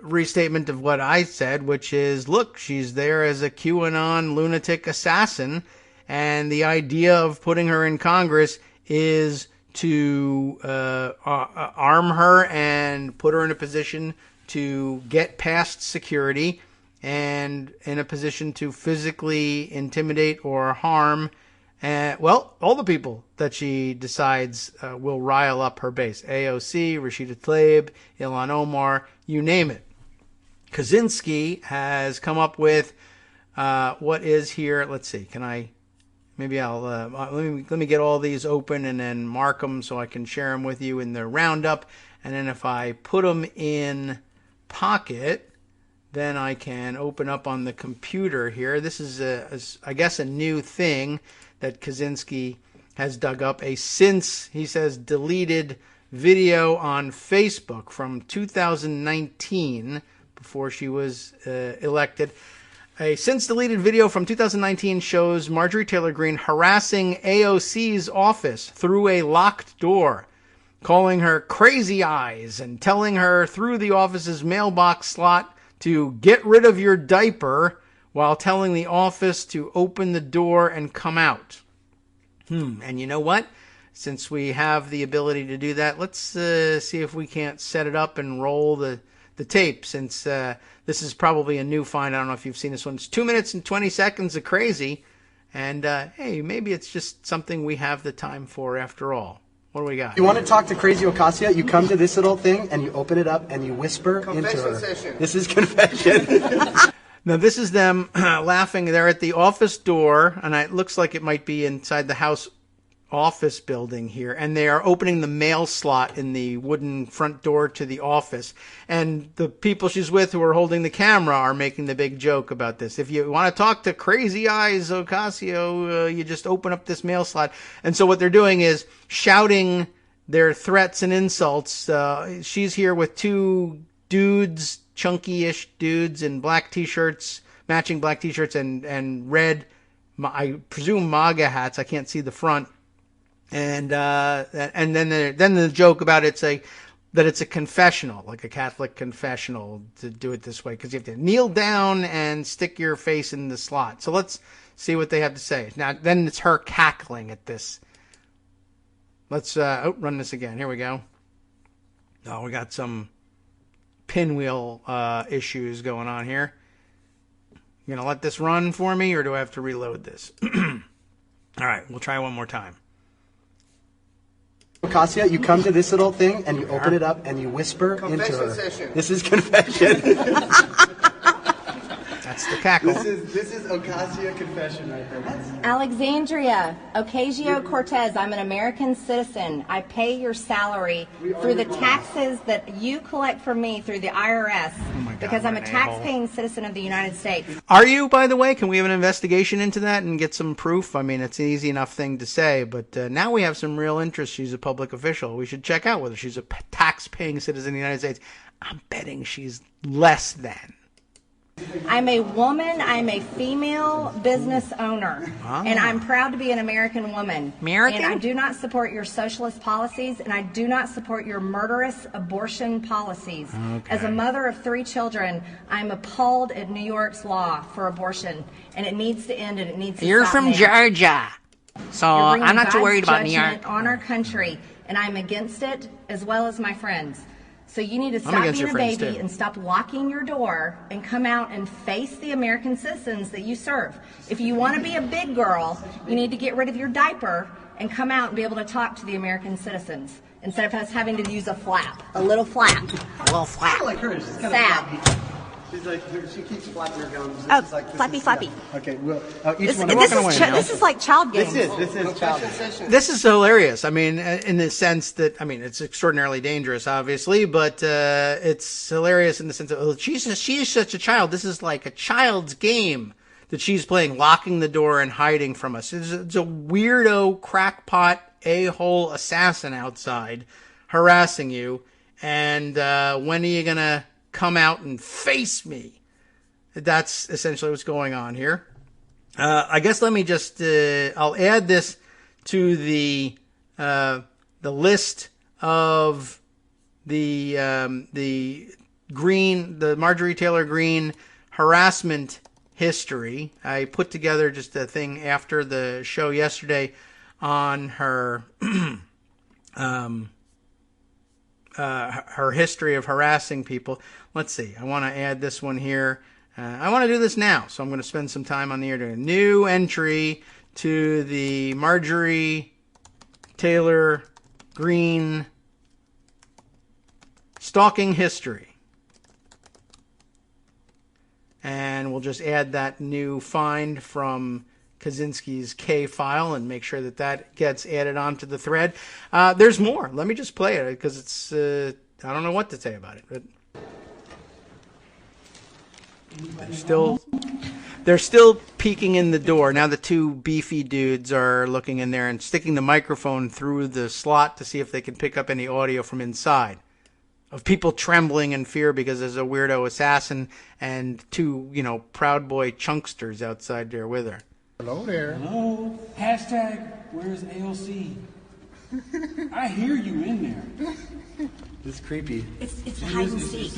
restatement of what I said, which is, look, she's there as a QAnon lunatic assassin, and the idea of putting her in Congress is to arm her and put her in a position to get past security and in a position to physically intimidate or harm, all the people that she decides will rile up her base. AOC, Rashida Tlaib, Ilhan Omar, you name it. Kaczynski has come up with what is here. Let's see. Can I... Maybe I'll let me get all these open and then mark them so I can share them with you in the roundup. And then if I put them in Pocket, then I can open up on the computer here. This is I guess a new thing that Kaczynski has dug up. A since, he says, deleted video on Facebook from 2019 before she was elected. A since-deleted video from 2019 shows Marjorie Taylor Greene harassing AOC's office through a locked door, calling her crazy eyes and telling her through the office's mailbox slot to get rid of your diaper while telling the office to open the door and come out. And you know what? Since we have the ability to do that, let's see if we can't set it up and roll the tape, since this is probably a new find. I don't know if you've seen this one. It's 2 minutes and 20 seconds of crazy. And, hey, maybe it's just something we have the time for after all. What do we got? You want to talk to Crazy Ocasio? You come to this little thing, and you open it up, and you whisper into her. Session. This is confession. Now, this is them laughing. They're at the office door, and it looks like it might be inside the House office building here, and they are opening the mail slot in the wooden front door to the office. And the people she's with who are holding the camera are making the big joke about this. If you want to talk to Crazy Eyes Ocasio, you just open up this mail slot. And so what they're doing is shouting their threats and insults. She's here with two dudes, chunky-ish dudes in black T-shirts, matching black T-shirts and red, I presume MAGA hats. I can't see the front. And then the joke about that it's a confessional, like a Catholic confessional, to do it this way, because you have to kneel down and stick your face in the slot. So let's see what they have to say. Now, then it's her cackling at this. Let's run this again. Here we go. Oh, we got some pinwheel issues going on here. You gonna let this run for me, or do I have to reload this? All right, we'll try one more time. Ocasio, you come to this little thing and you open it up and you whisper into her. Session. This is confession. That's the cackle. This is Ocasio confession right there. Alexandria Ocasio-Cortez, I'm an American citizen. I pay your salary through the taxes that you collect from me through the IRS because I'm a tax-paying citizen of the United States. Are you, by the way? Can we have an investigation into that and get some proof? I mean, it's an easy enough thing to say, but now we have some real interest. She's a public official. We should check out whether she's a tax-paying citizen of the United States. I'm betting she's less than. I'm a woman, I'm a female business owner, and I'm proud to be an American woman. American? And I do not support your socialist policies, and I do not support your murderous abortion policies. Okay. As a mother of 3 children, I'm appalled at New York's law for abortion, and it needs to end, and it needs to You're stop from now. Georgia, so I'm not too God's worried about New judgment York. on our country, and I'm against it, as well as my friends. So you need to stop against being your a friends, baby too. and stop locking your door and come out and face the American citizens that you serve. If you want to be a big girl, you need to get rid of your diaper and come out and be able to talk to the American citizens instead of us having to use a flap, a little flap. A little flap. I like her. She's kind Sad. of flappy. She's like, she keeps flapping her gums. This is like, this flappy, is, flappy. Yeah. Okay, well, each This, one. this, walking is away ch- now. this is like child games. This is child. This is hilarious. I mean, in the sense that, I mean, it's extraordinarily dangerous, obviously, but it's hilarious in the sense of, she's such a child. This is like a child's game that she's playing, locking the door and hiding from us. It's a weirdo, crackpot, a-hole assassin outside harassing you. And when are you going to come out and face me? That's essentially what's going on here. I guess let me just, I'll add this to the list of the Marjorie Taylor Greene harassment history. I put together just a thing after the show yesterday on her, her history of harassing people. Let's see. I want to add this one here. I want to do this now, so I'm going to spend some time on the air doing a new entry to the Marjorie Taylor Greene stalking history. And we'll just add that new find from Kaczynski's K file and make sure that that gets added onto the thread. There's more. Let me just play it because it's, I don't know what to say about it, but they're still peeking in the door. Now the two beefy dudes are looking in there and sticking the microphone through the slot to see if they can pick up any audio from inside of people trembling in fear because there's a weirdo assassin and two, Proud Boy chunksters outside there with her. Hello there. Hello. Hashtag where's AOC? I hear you in there. This is creepy. It's hide and seek.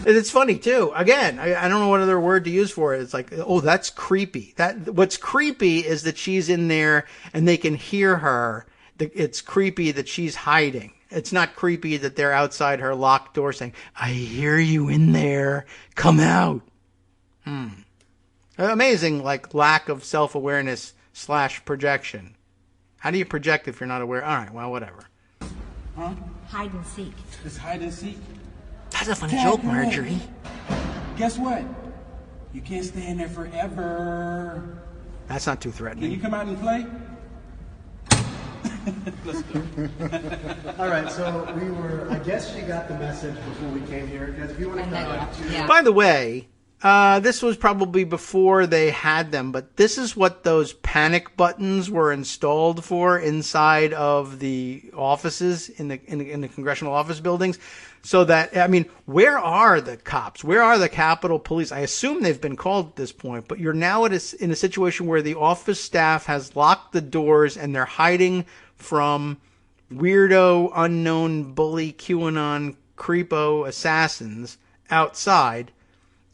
It's funny too. Again, I don't know what other word to use for it. It's like, oh, that's creepy. What's creepy is that she's in there and they can hear her. It's creepy that she's hiding. It's not creepy that they're outside her locked door saying, I hear you in there. Come out. Amazing, lack of self-awareness / projection. How do you project if you're not aware? All right, well, whatever. Huh? Hide and seek. It's hide and seek. That's a funny joke, Marjorie. Guess what? You can't stay in there forever. That's not too Can threatening. you come out and play? All right, so I guess she got the message before we came here. Guys, if you want to come Yeah. By the way, this was probably before they had them, but this is what those panic buttons were installed for inside of the offices in the congressional office buildings. So that, I mean, where are the cops? Where are the Capitol Police? I assume they've been called at this point, but you're now in a situation where the office staff has locked the doors and they're hiding from weirdo, unknown, bully, QAnon, creepo assassins outside,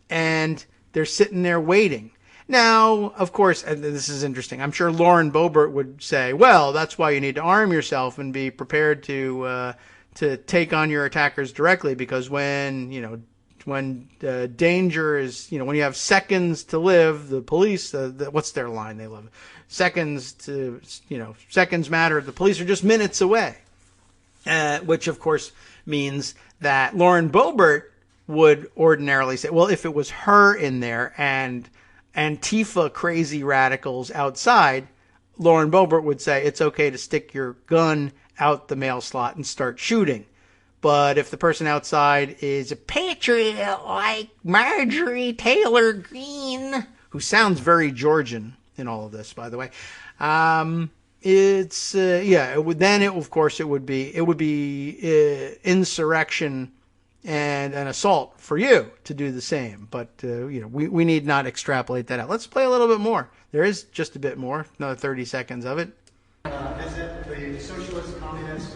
and they're sitting there waiting. Now, of course, and this is interesting, I'm sure Lauren Boebert would say, well, that's why you need to arm yourself and be prepared to take on your attackers directly, because when danger is, when you have seconds to live, the police, what's their line? They love seconds matter. The police are just minutes away, which of course means that Lauren Boebert would ordinarily say, well, if it was her in there and Antifa crazy radicals outside, Lauren Boebert would say it's okay to stick your gun out the mail slot and start shooting. But if the person outside is a patriot like Marjorie Taylor Greene, who sounds very Georgian in all of this, by the way, it would be insurrection and an assault for you to do the same. But we need not extrapolate that out. Let's play a little bit more. There is just a bit more, another 30 seconds of it. visit the socialist, communist,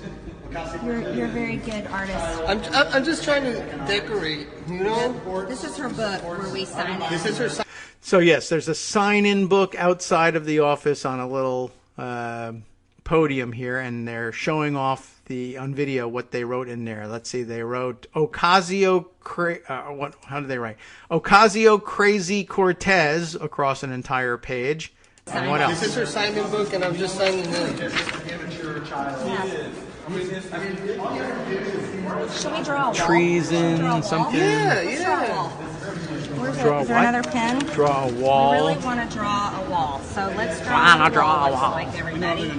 You're a very good artist. I'm just trying to decorate, you know? This is her book where we sign it. This is her sign. So yes, there's a sign-in book outside of the office on a little podium here, and they're showing off on video what they wrote in there. Let's see, they wrote Ocasio Crazy Cortez across an entire page. And what else? This is her sign-in book, and I'm just signing in. Should we draw a wall? Treason, something. Yeah. Where's Draw is there what? another pen? Draw a wall. We really want to draw a wall. So let's draw a wall. Like everybody.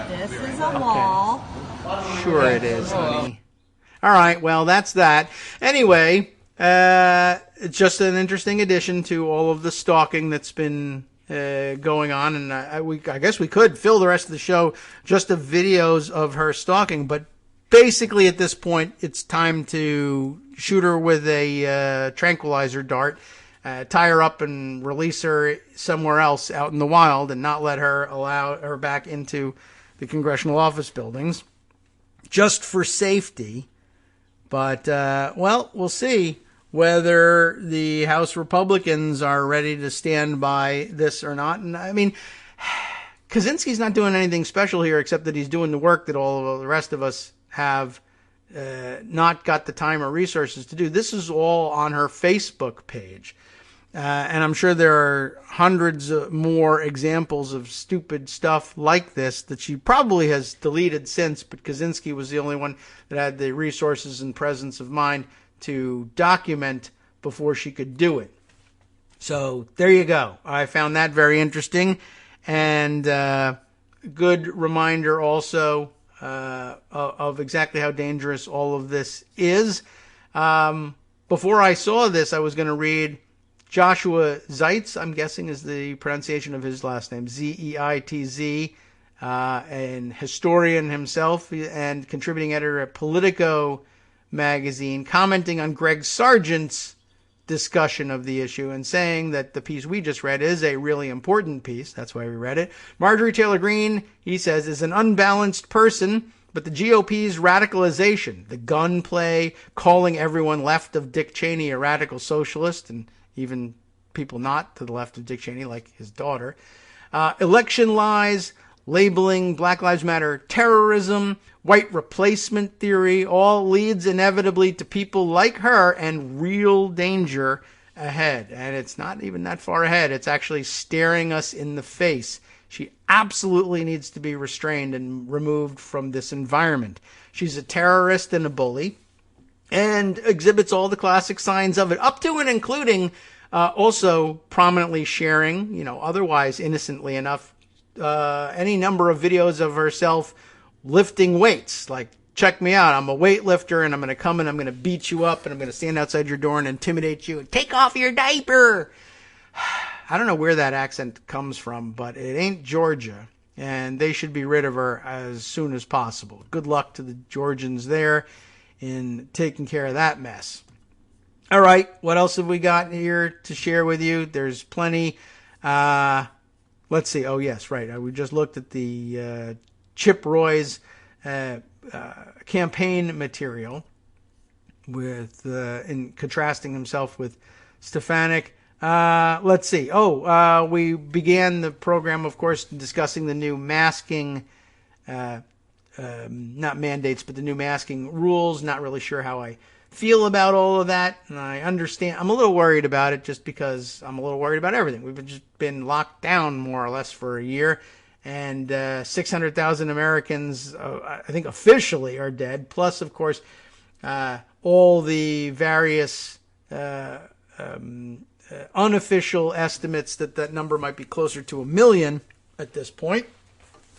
This is a wall. Sure it is, honey. All right, well, that's that. Anyway, it's just an interesting addition to all of the stalking that's been going on, and I guess we could fill the rest of the show just of videos of her stalking, but basically at this point, it's time to shoot her with a tranquilizer dart, tie her up and release her somewhere else out in the wild and not allow her back into the congressional office buildings, just for safety. But, well, we'll see whether the House Republicans are ready to stand by this or not. And I mean, Kaczynski's not doing anything special here except that he's doing the work that all of the rest of us have not got the time or resources to do. This is all on her Facebook page. And I'm sure there are hundreds more examples of stupid stuff like this that she probably has deleted since, but Kaczynski was the only one that had the resources and presence of mind to document before she could do it. So there you go. I found that very interesting, and good reminder also of exactly how dangerous all of this is. Before I saw this, I was going to read Joshua Zeitz, I'm guessing is the pronunciation of his last name, Z-E-I-T-Z, an historian himself and contributing editor at Politico magazine, commenting on Greg Sargent's discussion of the issue and saying that the piece we just read is a really important piece. That's why we read it. Marjorie Taylor Greene, he says, is an unbalanced person, but the GOP's radicalization, the gunplay, calling everyone left of Dick Cheney a radical socialist, and even people not to the left of Dick Cheney, like his daughter, election lies, labeling Black Lives Matter terrorism, white replacement theory, all leads inevitably to people like her and real danger ahead. And it's not even that far ahead. It's actually staring us in the face. She absolutely needs to be restrained and removed from this environment. She's a terrorist and a bully, and exhibits all the classic signs of it, up to and including also prominently sharing, otherwise innocently enough, any number of videos of herself lifting weights. Like, check me out. I'm a weightlifter, and I'm going to come and I'm going to beat you up, and I'm going to stand outside your door and intimidate you and take off your diaper. I don't know where that accent comes from, but it ain't Georgia, and they should be rid of her as soon as possible. Good luck to the Georgians there in taking care of that mess. All right, what else have we got here to share with you? There's plenty. Let's see. Oh, yes, right. We just looked at the Chip Roy's campaign material with in contrasting himself with Stefanik. Let's see. We began the program, of course, discussing the new masking, not mandates, but the new masking rules. Not really sure how I feel about all of that. And I understand. I'm a little worried about it just because I'm a little worried about everything. We've just been locked down more or less for a year. And 600,000 Americans, I think officially, are dead. Plus, of course, all the various unofficial estimates that number might be closer to 1 million at this point.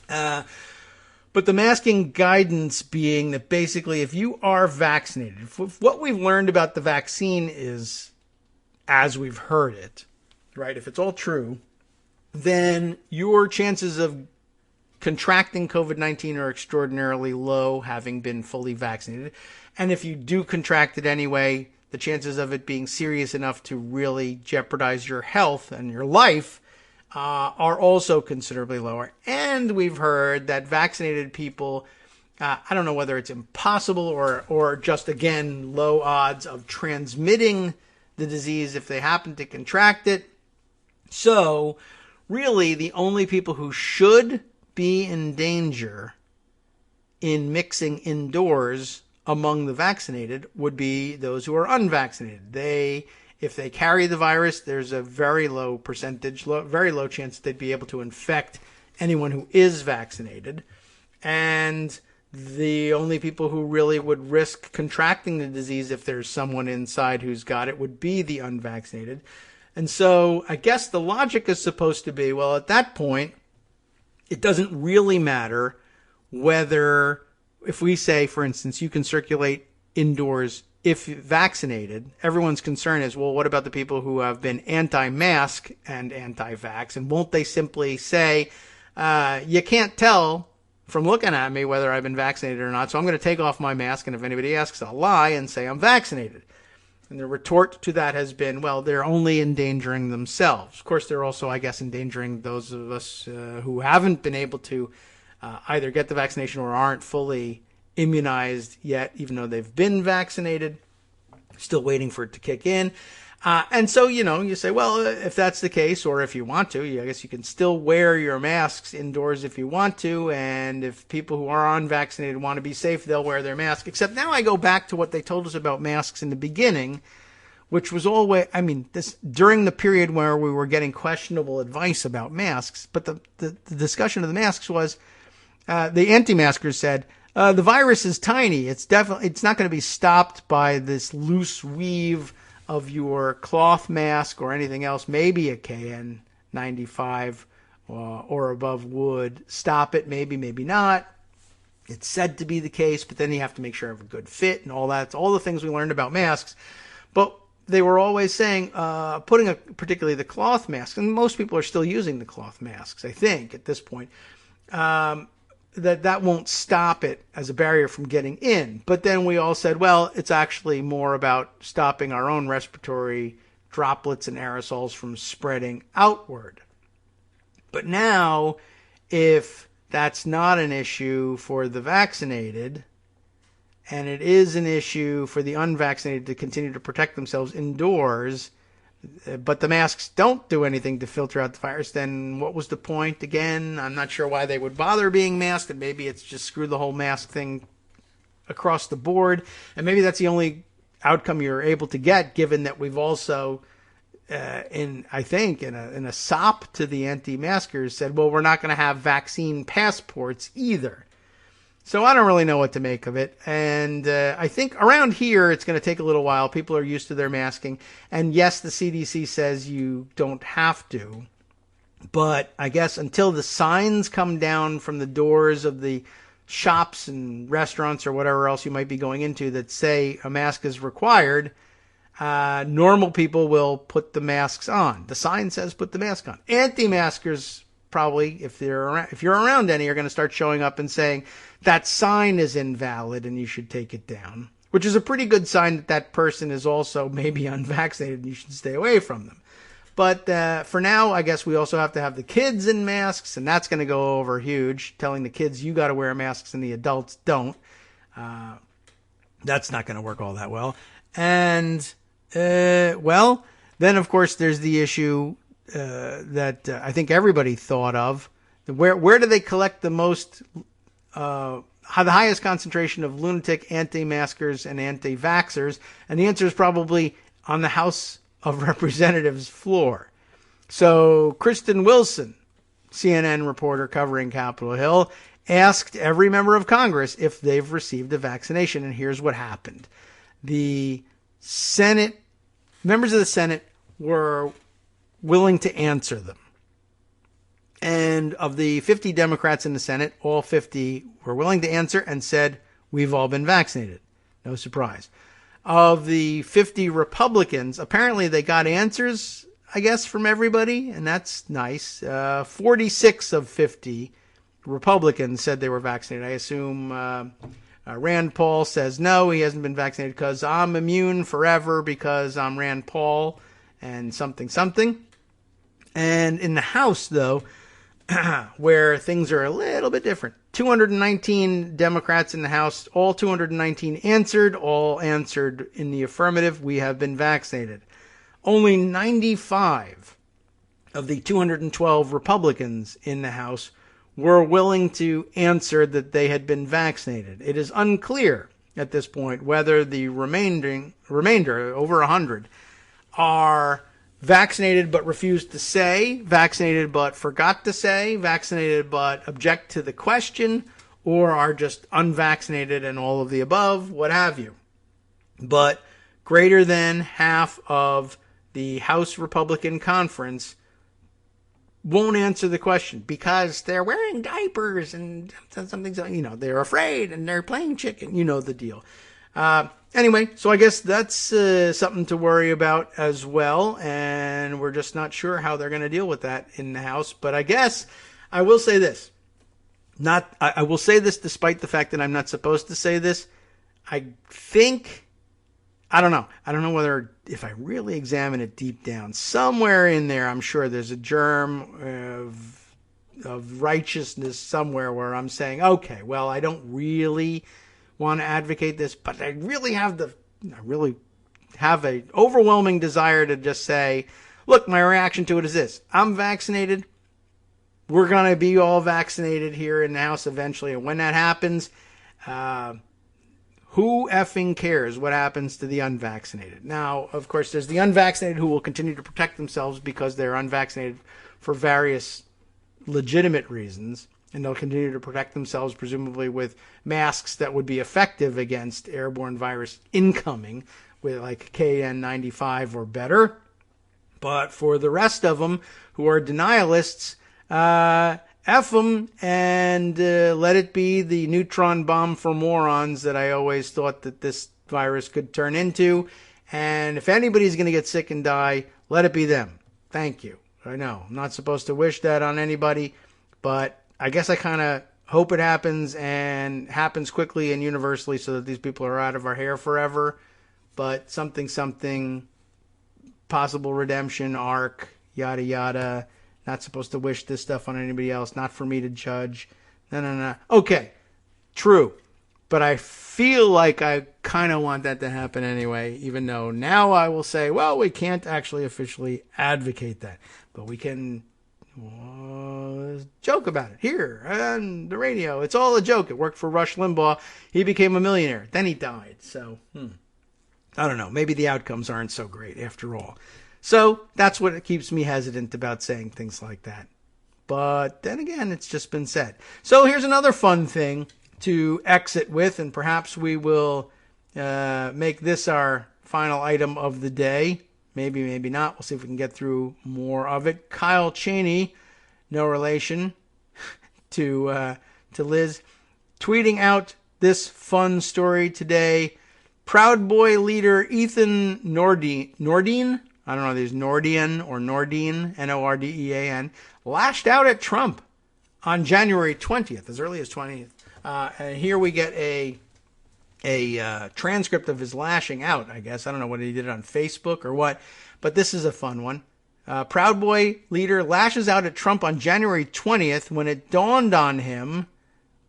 But the masking guidance being that basically if you are vaccinated, what we've learned about the vaccine is, as we've heard it, right, if it's all true, then your chances of contracting COVID-19 are extraordinarily low, having been fully vaccinated. And if you do contract it anyway, the chances of it being serious enough to really jeopardize your health and your life are also considerably lower. And we've heard that vaccinated people, I don't know whether it's impossible or just, again, low odds of transmitting the disease if they happen to contract it. So really, the only people who should be in danger in mixing indoors among the vaccinated would be those who are unvaccinated. If they carry the virus, there's a very low percentage, very low chance that they'd be able to infect anyone who is vaccinated. And the only people who really would risk contracting the disease if there's someone inside who's got it would be the unvaccinated. And so I guess the logic is supposed to be, well, at that point, it doesn't really matter whether, if we say, for instance, you can circulate indoors if vaccinated. Everyone's concern is, well, what about the people who have been anti-mask and anti-vax? And won't they simply say, you can't tell from looking at me whether I've been vaccinated or not, so I'm going to take off my mask, and if anybody asks, I'll lie and say I'm vaccinated. And the retort to that has been, well, they're only endangering themselves. Of course, they're also, I guess, endangering those of us who haven't been able to either get the vaccination or aren't fully immunized yet, even though they've been vaccinated, still waiting for it to kick in. And so, you say, well, if that's the case, or if you want to, I guess you can still wear your masks indoors if you want to. And if people who are unvaccinated want to be safe, they'll wear their mask. Except now I go back to what they told us about masks in the beginning, which was always, this during the period where we were getting questionable advice about masks. But the discussion of the masks was, the anti-maskers said, the virus is tiny. It's not going to be stopped by this loose weave of your cloth mask or anything else. Maybe a KN95 or above would stop it. Maybe not. It's said to be the case, but then you have to make sure you have a good fit and all that. It's all the things we learned about masks. But they were always saying, particularly the cloth mask, and most people are still using the cloth masks, I think, at this point, that won't stop it as a barrier from getting in. But then we all said, well, it's actually more about stopping our own respiratory droplets and aerosols from spreading outward. But now, if that's not an issue for the vaccinated, and it is an issue for the unvaccinated to continue to protect themselves indoors, but the masks don't do anything to filter out the virus, then what was the point? Again, I'm not sure why they would bother being masked, and maybe it's just screw the whole mask thing across the board. And maybe that's the only outcome you're able to get, given that we've also, in a sop to the anti-maskers, said, well, we're not going to have vaccine passports either. So I don't really know what to make of it. And I think around here it's going to take a little while. People are used to their masking. And yes, the CDC says you don't have to. But I guess until the signs come down from the doors of the shops and restaurants or whatever else you might be going into that say a mask is required, normal people will put the masks on. The sign says put the mask on. Anti-maskers probably, if you're around any, are going to start showing up and saying that sign is invalid and you should take it down, which is a pretty good sign that that person is also maybe unvaccinated and you should stay away from them. But for now, I guess we also have to have the kids in masks, and that's going to go over huge, telling the kids you got to wear masks and the adults don't. That's not going to work all that well. And, well, then, of course, there's the issue that I think everybody thought of. Where do they collect the most, the highest concentration of lunatic anti-maskers and anti-vaxxers? And the answer is probably on the House of Representatives floor. So Kristen Wilson, CNN reporter covering Capitol Hill, asked every member of Congress if they've received a vaccination, and here's what happened. The Senate, members of the Senate were willing to answer them. And of the 50 Democrats in the Senate, all 50 were willing to answer and said, we've all been vaccinated. No surprise. Of the 50 Republicans, apparently they got answers, I guess, from everybody, and that's nice. 46 of 50 Republicans said they were vaccinated. I assume Rand Paul says no, he hasn't been vaccinated because I'm immune forever because I'm Rand Paul and something. And in the House, though, where things are a little bit different, 219 Democrats in the House, all 219 answered, all answered in the affirmative, we have been vaccinated. Only 95 of the 212 Republicans in the House were willing to answer that they had been vaccinated. It is unclear at this point whether the remainder, over 100, are vaccinated but refused to say, vaccinated but forgot to say, vaccinated but object to the question, or are just unvaccinated and all of the above, what have you. But greater than half of the House Republican Conference won't answer the question because they're wearing diapers and something, they're afraid and they're playing chicken. You know the deal. Anyway, so I guess that's something to worry about as well, and we're just not sure how they're going to deal with that in the House. But I guess I will say this. I will say this despite the fact that I'm not supposed to say this. I don't know whether, if I really examine it deep down, somewhere in there, I'm sure there's a germ of righteousness somewhere where I'm saying, okay, well, I don't really want to advocate this, but I really have a overwhelming desire to just say, look, my reaction to it is this. I'm vaccinated. We're going to be all vaccinated here in the House eventually. And when that happens, who effing cares what happens to the unvaccinated? Now, of course, there's the unvaccinated who will continue to protect themselves because they're unvaccinated for various legitimate reasons. And they'll continue to protect themselves, presumably with masks that would be effective against airborne virus incoming, with like KN95 or better. But for the rest of them who are denialists, F them and let it be the neutron bomb for morons that I always thought that this virus could turn into. And if anybody's going to get sick and die, let it be them. Thank you. I know I'm not supposed to wish that on anybody, but I guess I kind of hope it happens and happens quickly and universally so that these people are out of our hair forever. But something, possible redemption, arc, yada, yada. Not supposed to wish this stuff on anybody else. Not for me to judge. No. Okay, true. But I feel like I kind of want that to happen anyway, even though now I will say, well, we can't actually officially advocate that. But we can joke about it here on the radio. It's all a joke. It worked for Rush Limbaugh. He became a millionaire. Then he died. So, I don't know. Maybe the outcomes aren't so great after all. So that's what keeps me hesitant about saying things like that. But then again, it's just been said. So here's another fun thing to exit with, and perhaps we will make this our final item of the day. Maybe, maybe not. We'll see if we can get through more of it. Kyle Cheney no relation to Liz, tweeting out this fun story today. Proud Boy leader Ethan Nordine, I don't know if there's Nordian or Nordine, Nordean, lashed out at Trump on January 20th, as early as 20th. And here we get a transcript of his lashing out, I guess. I don't know whether he did it on Facebook or what, but this is a fun one. Proud Boy leader lashes out at Trump on January 20th when it dawned on him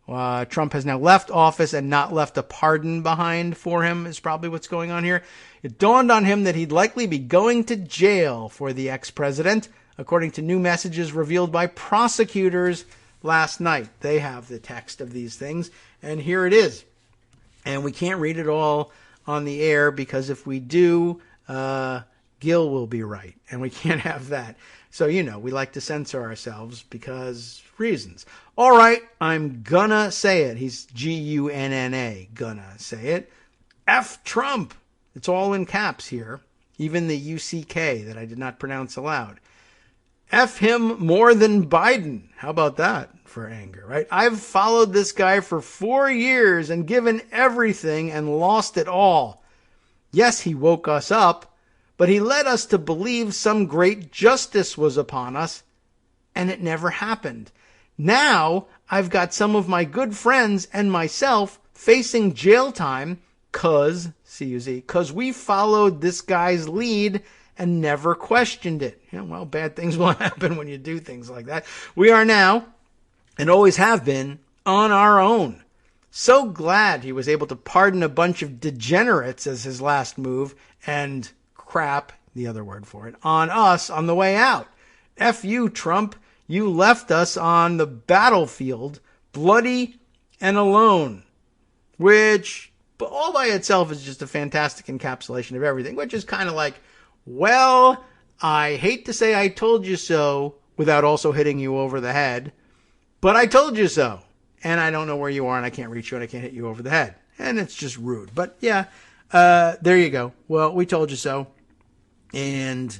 Trump has now left office and not left a pardon behind for him is probably what's going on here. It dawned on him that he'd likely be going to jail for the ex-president, according to new messages revealed by prosecutors last night. They have the text of these things, and here it is. And we can't read it all on the air because if we do, Gil will be right, and we can't have that. So, we like to censor ourselves because reasons. All right, I'm gonna say it. He's Gunna, gonna say it. F Trump. It's all in caps here, even the UCK that I did not pronounce aloud. F him more than Biden. How about that for anger, right? I've followed this guy for 4 years and given everything and lost it all. Yes, he woke us up, but he led us to believe some great justice was upon us, and it never happened. Now, I've got some of my good friends and myself facing jail time cause we followed this guy's lead and never questioned it. Well, bad things will happen when you do things like that. We are now, and always have been, on our own. So glad he was able to pardon a bunch of degenerates as his last move and crap, the other word for it, on us on the way out. F you, Trump. You left us on the battlefield, bloody and alone, which all by itself is just a fantastic encapsulation of everything, which is kind of like, well, I hate to say I told you so without also hitting you over the head, but I told you so, and I don't know where you are, and I can't reach you, and I can't hit you over the head, and it's just rude. But yeah, there you go. Well, we told you so, and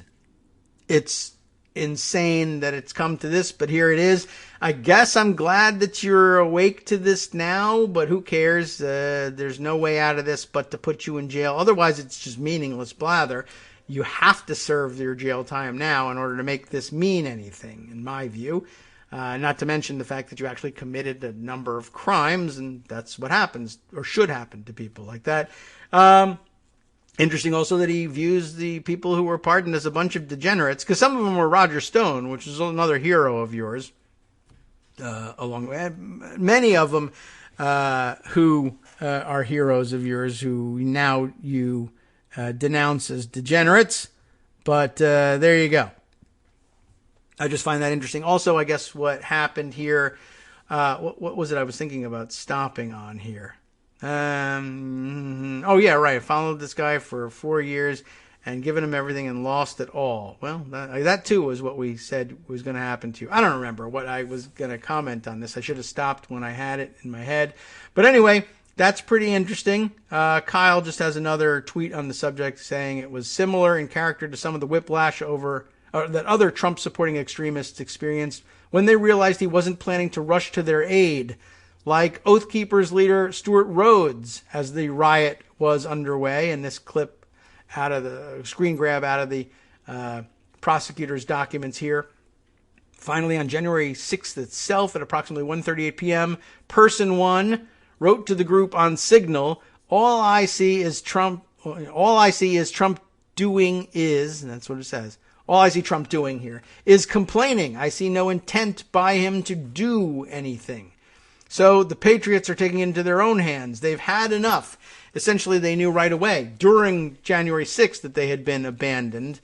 it's insane that it's come to this, but here it is. I guess I'm glad that you're awake to this now, but who cares? There's no way out of this but to put you in jail. Otherwise, it's just meaningless blather. You have to serve your jail time now in order to make this mean anything, in my view. Not to mention the fact that you actually committed a number of crimes, and that's what happens, or should happen to people like that. Interesting also that he views the people who were pardoned as a bunch of degenerates, because some of them were Roger Stone, which is another hero of yours. Many of them who are heroes of yours, who now you denounce as degenerates. But there you go. I just find that interesting. Also, I guess what happened here, what was it I was thinking about stopping on here? Oh yeah, right. I followed this guy for 4 years and given him everything and lost it all. Well, that too was what we said was going to happen to you. I don't remember what I was going to comment on this. I should have stopped when I had it in my head. But anyway, that's pretty interesting. Kyle just has another tweet on the subject saying it was similar in character to some of the whiplash that other Trump-supporting extremists experienced when they realized he wasn't planning to rush to their aid, like Oath Keepers leader Stuart Rhodes as the riot was underway. And this clip out of the screen grab out of the prosecutor's documents here. Finally, on January 6th itself at approximately 1:38 p.m., Person 1 wrote to the group on Signal, all I see is Trump doing is, and that's what it says, all I see Trump doing here is complaining. I see no intent by him to do anything. So the Patriots are taking it into their own hands. They've had enough. Essentially, they knew right away during January 6th that they had been abandoned.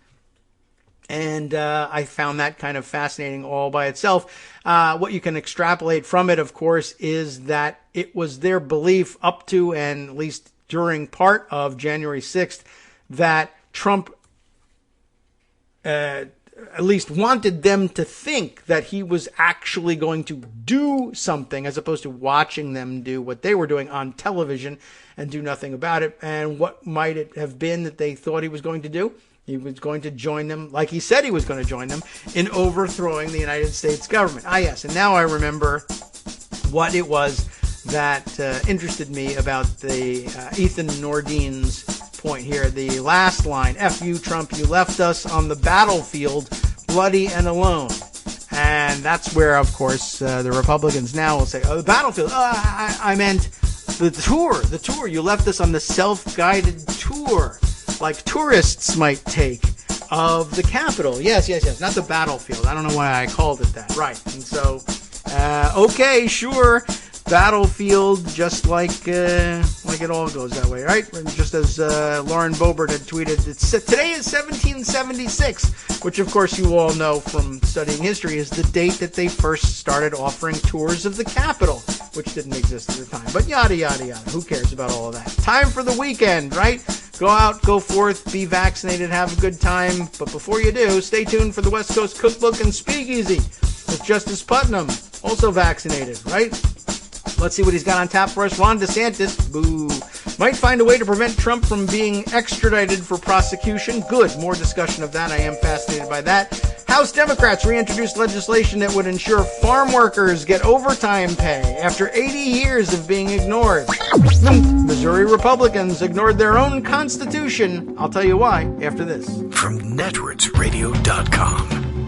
And I found that kind of fascinating all by itself. What you can extrapolate from it, of course, is that it was their belief up to and at least during part of January 6th that Trump at least wanted them to think that he was actually going to do something as opposed to watching them do what they were doing on television and do nothing about it. And what might it have been that they thought he was going to do? He was going to join them, like he said he was going to join them, in overthrowing the United States government. Ah, yes, and now I remember what it was that interested me about the Ethan Nordean's point here. The last line, F you, Trump, you left us on the battlefield, bloody and alone. And that's where, of course, the Republicans now will say, oh, the battlefield. I meant the tour. You left us on the self-guided tour, like tourists might take, of the Capitol. Yes. Not the battlefield. I don't know why I called it that. Right. And so, okay, sure. Battlefield, just like it all goes that way, right? Just as Lauren Boebert had tweeted, today is 1776, which of course you all know from studying history is the date that they first started offering tours of the Capitol, which didn't exist at the time. But yada, yada, yada. Who cares about all of that? Time for the weekend, right? Go out, go forth, be vaccinated, have a good time. But before you do, stay tuned for the West Coast Cookbook and Speakeasy with Justice Putnam, also vaccinated, right? Let's see what he's got on tap for us. Ron DeSantis, boo, might find a way to prevent Trump from being extradited for prosecution. Good. More discussion of that. I am fascinated by that. House Democrats reintroduced legislation that would ensure farm workers get overtime pay after 80 years of being ignored. Missouri Republicans ignored their own constitution. I'll tell you why after this. From netrootsradio.com,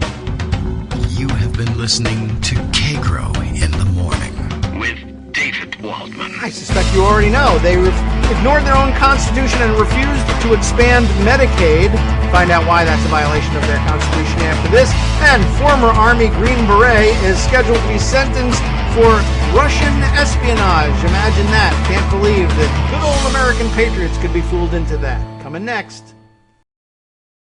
you have been listening to Kagro in the Morning with David Waldman. I suspect you already know. They ignored their own constitution and refused to expand Medicaid. Find out why that's a violation of their constitution after this. And former Army Green Beret is scheduled to be sentenced for Russian espionage. Imagine that. Can't believe that good old American patriots could be fooled into that. Coming next.